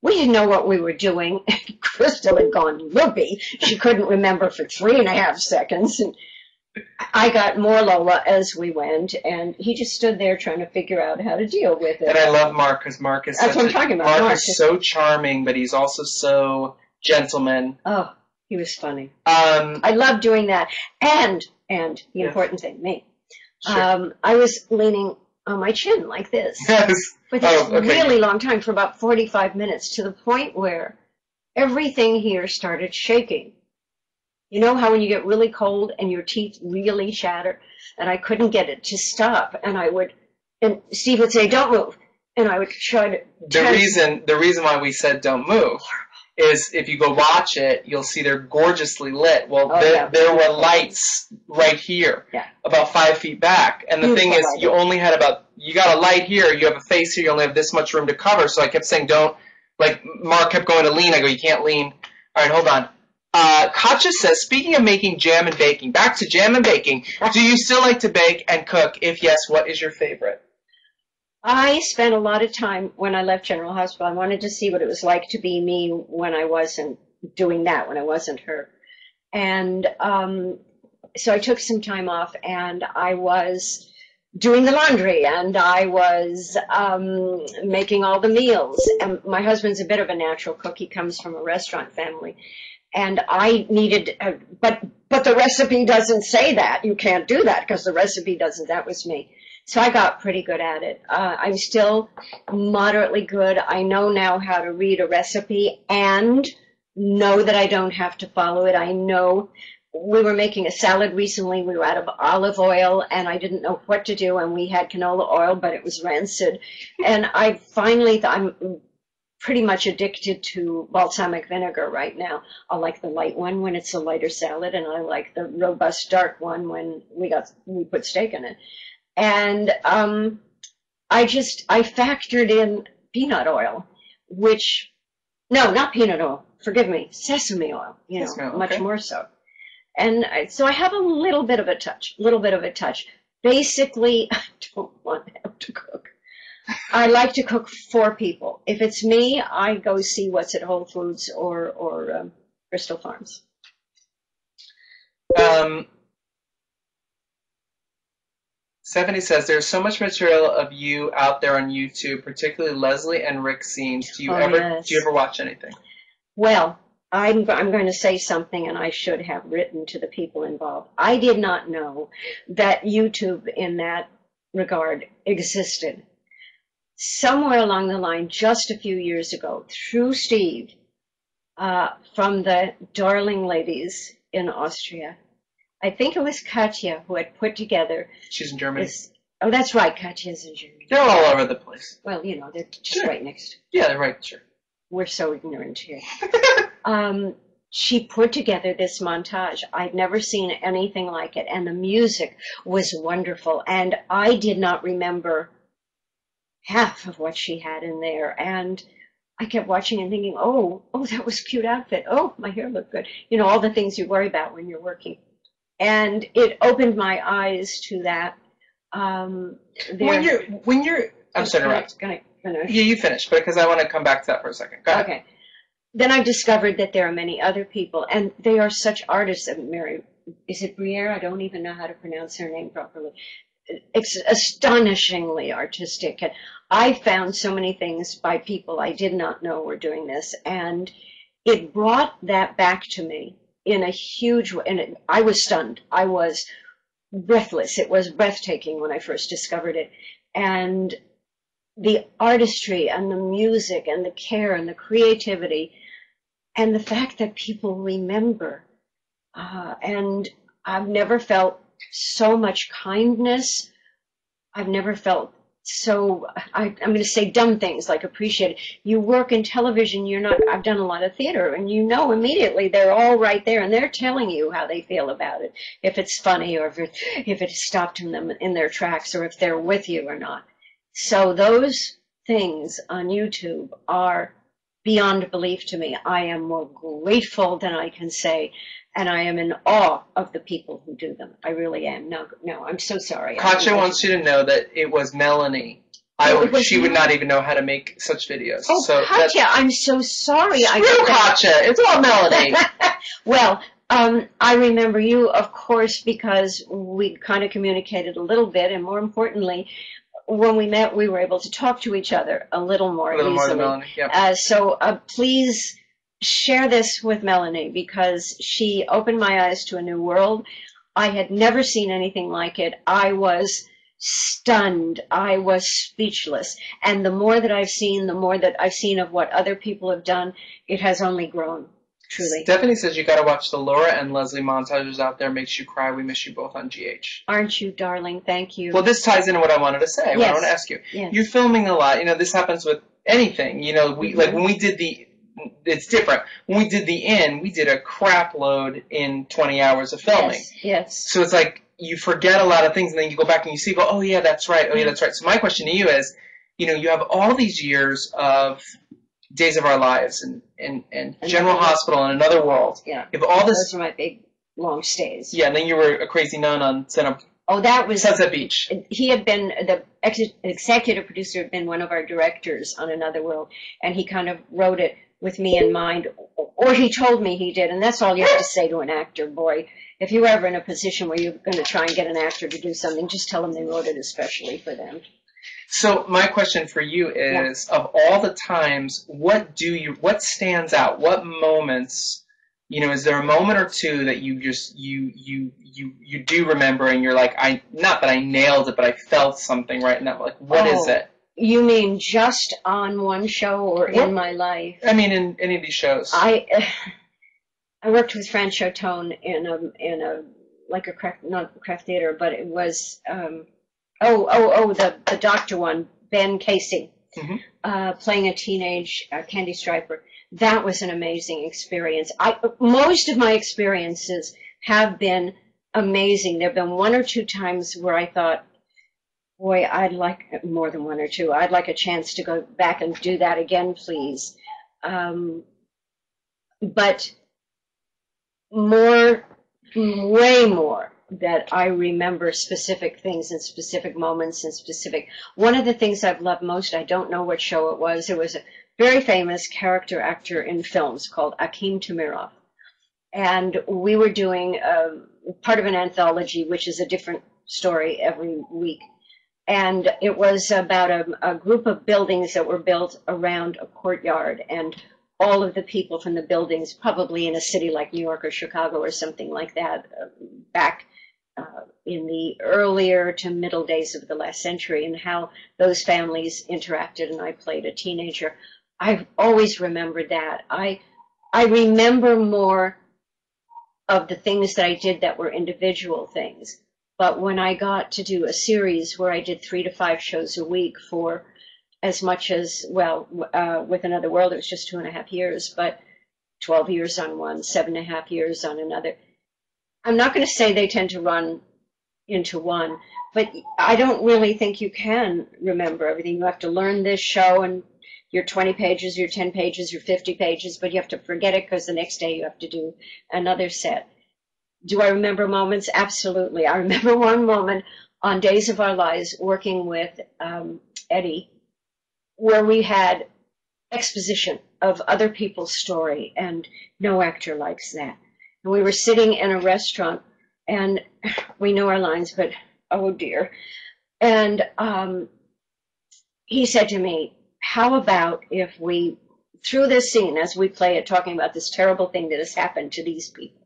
We didn't know what we were doing. Crystal had gone loopy. She couldn't remember for 3.5 seconds. And I got more Lola as we went, and he just stood there trying to figure out how to deal with it. And I love Mark, because Mark is That's what I'm talking about. Mark is so charming, but he's also so gentleman. Oh, he was funny. I love doing that. And the important thing, me. Sure. I was leaning on my chin like this. Yes. For this really long time, for about 45 minutes, to the point where everything here started shaking. You know how when you get really cold and your teeth really shatter? And I couldn't get it to stop. And Steve would say, "Don't move." And I would try to... The reason why we said don't move is if you go watch it, you'll see they're gorgeously lit. Well, there were lights right here, about 5 feet back. And the thing is, you only had you got a light here, you have a face here, you only have this much room to cover. So I kept saying, don't, like, Mark kept going to lean. I go, you can't lean. All right, hold on. Katja says, speaking of making jam and baking, back to jam and baking, do you still like to bake and cook? If yes, what is your favorite? I spent a lot of time when I left General Hospital. I wanted to see what it was like to be me when I wasn't doing that, when I wasn't her. And so I took some time off, and I was doing the laundry, and I was making all the meals. And my husband's a bit of a natural cook. He comes from a restaurant family. And I needed, but the recipe doesn't say that. You can't do that because the recipe doesn't. That was me. So I got pretty good at it. I'm still moderately good. I know now how to read a recipe and know that I don't have to follow it. I know we were making a salad recently. We were out of olive oil, and I didn't know what to do. And we had canola oil, but it was rancid. And I finally, I'm pretty much addicted to balsamic vinegar right now. I like the light one when it's a lighter salad, and I like the robust dark one when we put steak in it. And I factored in peanut oil, not peanut oil, forgive me, sesame oil, much more so. And so I have a little bit of a touch. Basically, I don't want to have to cook. I like to cook for people. If it's me, I go see what's at Whole Foods or Bristol Farms. 70 says, there's so much material of you out there on YouTube, particularly Leslie and Rick scenes. Do you ever watch anything? Well, I'm going to say something, and I should have written to the people involved. I did not know that YouTube in that regard existed. Somewhere along the line, just a few years ago, through Steve, from the Darling Ladies in Austria, I think it was Katja who had put together... She's in Germany. Oh, that's right, Katja's in Germany. They're all over the place. Well, they're just right next to... Yeah, they're right, sure. We're so ignorant here. She put together this montage. I'd never seen anything like it, and the music was wonderful, and I did not remember half of what she had in there, and I kept watching and thinking, oh, that was a cute outfit. Oh, my hair looked good. All the things you worry about when you're working. And it opened my eyes to that. I'm sorry, yeah, you finish, because I want to come back to that for a second. Go ahead. Okay. Then I discovered that there are many other people, and they are such artists. Mary, is it Briere? I don't even know how to pronounce her name properly. It's astonishingly artistic. And I found so many things by people I did not know were doing this, and it brought that back to me in a huge way. And I was stunned. I was breathless. It was breathtaking when I first discovered it. And the artistry and the music and the care and the creativity and the fact that people remember. And I've never felt so much kindness. I've never felt so, I'm going to say dumb things like appreciated. You work in television, I've done a lot of theater, and immediately they're all right there, and they're telling you how they feel about it, if it's funny or if it stopped them in their tracks or if they're with you or not. So those things on YouTube are beyond belief to me. I am more grateful than I can say, and I am in awe of the people who do them. I really am. No, I'm so sorry. Katja wants you to know that it was Melanie. She would not even know how to make such videos. Oh, so Katja, I'm so sorry. Screw Katja. It's all Melanie. Well, I remember you, of course, because we kind of communicated a little bit, and more importantly, when we met, we were able to talk to each other a little more easily. More than Melanie, yep. So please share this with Melanie, because she opened my eyes to a new world. I had never seen anything like it. I was stunned. I was speechless. And the more that I've seen, of what other people have done, it has only grown. Truly. Stephanie says you got to watch the Laura and Leslie montages out there. Makes you cry. We miss you both on GH. Aren't you, darling? Thank you. Well, this ties into what I wanted to say. Yes. What I want to ask you. Yes. You're filming a lot. This happens with anything. Like when we did it's different. When we did the Inn, we did a crap load in 20 hours of filming. Yes. So it's like you forget a lot of things, and then you go back and you see, oh yeah, that's right. Oh yeah, that's right. So my question to you is, you have all these years of Days of Our Lives and General Hospital and Another World. Yeah. You have all this. Those are my big long stays. Yeah, and then you were a crazy nun on Sunset Beach. He had been the executive producer, had been one of our directors on Another World, and he kind of wrote it with me in mind, or he told me he did, and that's all you have to say to an actor, boy. If you're ever in a position where you're going to try and get an actor to do something, just tell them they wrote it especially for them. So my question for you is, of all the times, what stands out? What moments, is there a moment or two that you just, you do remember and you're like, not that I nailed it, but I felt something right now. Like, what is it? You mean just on one show or in my life? I mean, in any of these shows. I worked with Fran Chautone in a not craft theater, but it was the doctor one, Ben Casey, playing a teenage Candy Striper. That was an amazing experience. Most of my experiences have been amazing. There have been one or two times where I thought, boy, I'd like more than one or two. I'd like a chance to go back and do that again, please. But way more that I remember specific things and specific moments and specific. One of the things I've loved most, I don't know what show it was. It was a very famous character actor in films called Akim Tumirov. And we were doing part of an anthology, which is a different story every week. And it was about a group of buildings that were built around a courtyard, and all of the people from the buildings, probably in a city like New York or Chicago or something like that, back in the earlier to middle days of the last century, and how those families interacted, and I played a teenager. I've always remembered that. I remember more of the things that I did that were individual things. But when I got to do a series where I did 3 to 5 shows a week for as much as, with Another World, it was just 2.5 years, but 12 years on one, 7.5 years on another. I'm not going to say they tend to run into one, but I don't really think you can remember everything. You have to learn this show, and your 20 pages, your 10 pages, your 50 pages, but you have to forget it because the next day you have to do another set. Do I remember moments? Absolutely. I remember one moment on Days of Our Lives working with Eddie, where we had exposition of other people's story, and no actor likes that. And we were sitting in a restaurant, and we know our lines, but oh dear. And he said to me, how about if we, through this scene, as we play it, talking about this terrible thing that has happened to these people,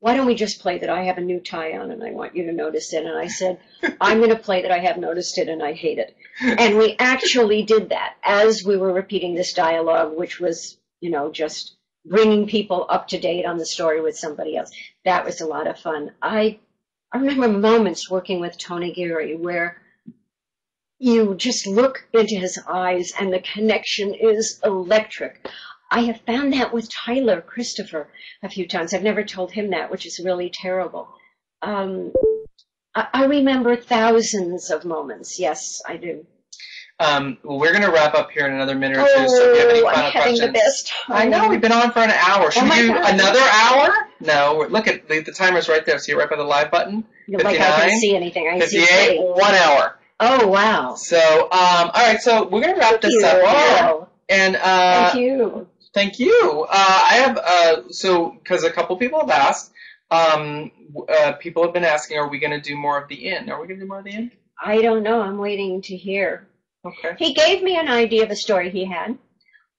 why don't we just play that I have a new tie on and I want you to notice it? And I said, I'm going to play that I have noticed it and I hate it. And we actually did that as we were repeating this dialogue, which was, just bringing people up to date on the story with somebody else. That was a lot of fun. I I remember moments working with Tony Geary where you just look into his eyes and the connection is electric. I have found that with Tyler Christopher a few times. I've never told him that, which is really terrible. I remember thousands of moments. Yes, I do. Well, we're going to wrap up here in another minute or two, so if you have any final I'm having questions. the best time. I know, we've been on for an hour. Should we do another hour? No, look at the timer's right there. See it right by the live button? Like I can see anything. I 58, see 1 hour. Oh, wow. So, all right, so we're going to wrap this up here. And, thank you. Thank you. I have, because a couple people have asked, people have been asking, are we going to do more of the inn? Are we going to do more of the inn? I don't know. I'm waiting to hear. Okay. He gave me an idea of a story he had.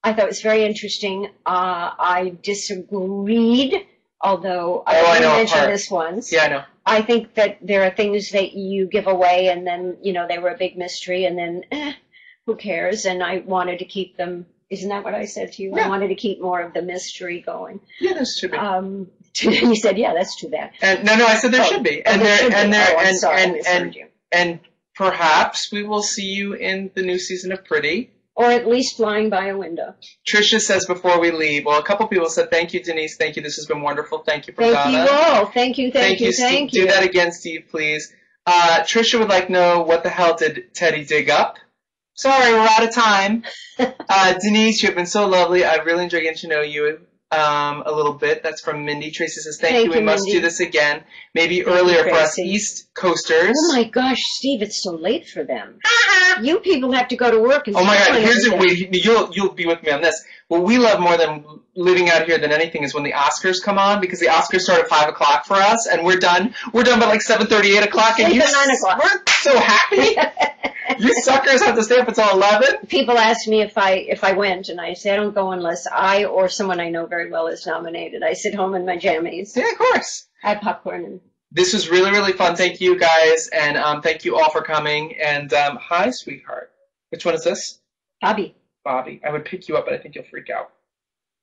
I thought it was very interesting. I disagreed, although I mentioned this once. Yeah, I know. I think that there are things that you give away and then, they were a big mystery and then, who cares? And I wanted to keep them. Isn't that what I said to you? Yeah. I wanted to keep more of the mystery going. Yeah, that's too bad. You said, yeah, that's too bad. And no, I said there should be. And perhaps we will see you in the new season of Pretty. Or at least flying by a window. Trisha says before we leave, well, a couple people said, thank you, Denise. Thank you. This has been wonderful. Thank you, Donna. Thank you all. Thank you. Steve. Do that again, Steve, please. Trisha would like to know, what the hell did Teddy dig up? Sorry, we're out of time. Denise, you have been so lovely. I really enjoyed getting to know you a little bit. That's from Mindy. Tracy says, thank you. We must do this again. Maybe earlier for us East Coasters. Oh, my gosh, Steve, it's so late for them. You people have to go to work. And oh, my God. Here's it. You'll be with me on this. What we love more than living out here than anything is when the Oscars come on, because the Oscars start at 5 o'clock for us, and we're done. We're done by like 7:30, 8 o'clock. And 9 o'clock. We're so happy. You suckers have to stay up until 11. People ask me if I went, and I say I don't go unless I or someone I know very well is nominated. I sit home in my jammies. Yeah, of course. I have popcorn. And this was really, really fun. Thank you, guys, and thank you all for coming. And hi, sweetheart. Which one is this? Bobby. I would pick you up, but I think you'll freak out.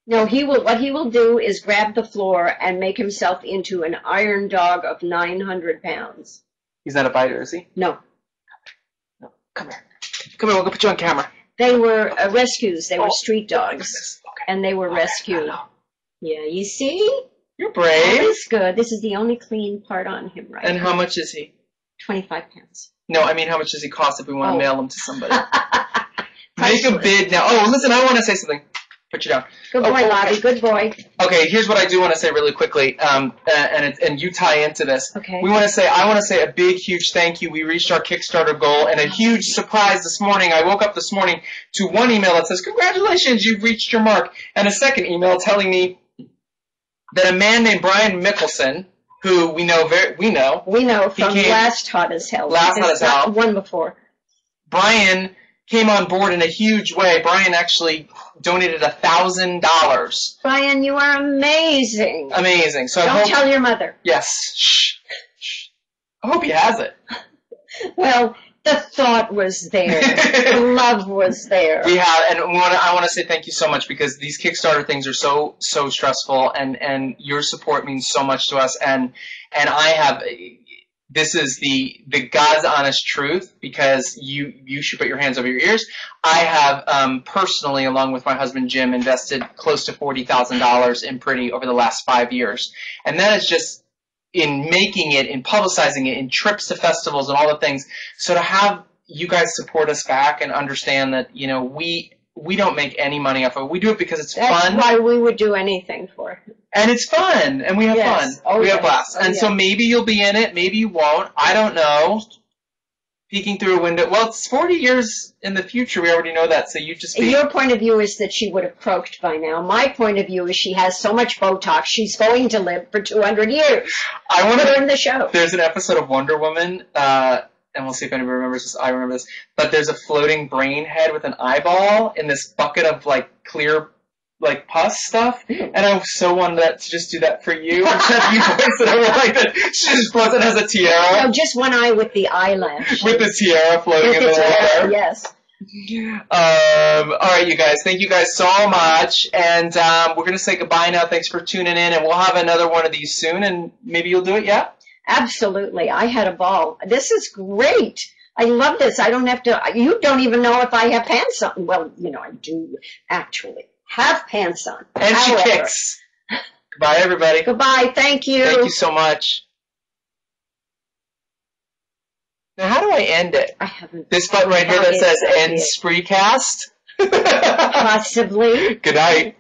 No, what he will do is grab the floor and make himself into an iron dog of 900 pounds. He's not a biter, is he? No. No. Come here. We're going to put you on camera. They were rescues. They were street dogs. Okay. And they were rescued. Yeah, you see? You're brave. That's good. This is the only clean part on him right And now. how much is he? 25 pounds. No, I mean, how much does he cost if we want to mail him to somebody? Make a bid now. Oh, listen, I want to say something. Put you down. Good boy, Lottie. Good boy. Okay, here's what I do want to say really quickly, and you tie into this. Okay. I want to say a big, huge thank you. We reached our Kickstarter goal, and a huge surprise this morning. I woke up this morning to one email that says, congratulations, you've reached your mark, and a second email telling me that a man named Brian Mickelson, who we know from Last Hot as Hell. One before. Brian came on board in a huge way. Brian actually donated $1,000. Brian, you are amazing. Amazing. So don't tell your mother. Yes. Shh. I hope he has it. Well, the thought was there. The love was there. We have, and I want to say thank you so much, because these Kickstarter things are so stressful, and your support means so much to us. And I have. This is the God's honest truth, because you should put your hands over your ears. I have personally, along with my husband Jim, invested close to $40,000 in Pretty over the last 5 years. And that is just in making it, in publicizing it, in trips to festivals and all the things. So to have you guys support us back and understand that, we don't make any money off of it. We do it because it's fun. That's why we would do anything for it. And it's fun, and we have fun. Oh, we have blast. And so maybe you'll be in it, maybe you won't. I don't know. Peeking through a window. Well, it's 40 years in the future. We already know that, so you just be... Your point of view is that she would have croaked by now. My point of view is she has so much Botox, she's going to live for 200 years. I want to learn the show. There's an episode of Wonder Woman, and we'll see if anybody remembers this. I remember this. But there's a floating brain head with an eyeball in this bucket of, clear, pus stuff. And I so wanted that to just do that for you. Have you voiced it over like that? She just floats and has a tiara. No, just one eye with the eyelash. With the tiara floating in the water. Yes. All right, you guys. Thank you guys so much. And we're going to say goodbye now. Thanks for tuning in. And we'll have another one of these soon. And maybe you'll do it, yeah? Absolutely. I had a ball. This is great. I love this. I don't have to, you don't even know if I have pants on. Well, you know, I do actually have pants on. And she However, kicks. Goodbye, everybody. Goodbye. Thank you. Thank you so much. Now, how do I end it? I haven't. This button right here that says End Spreecast? Possibly. Good night.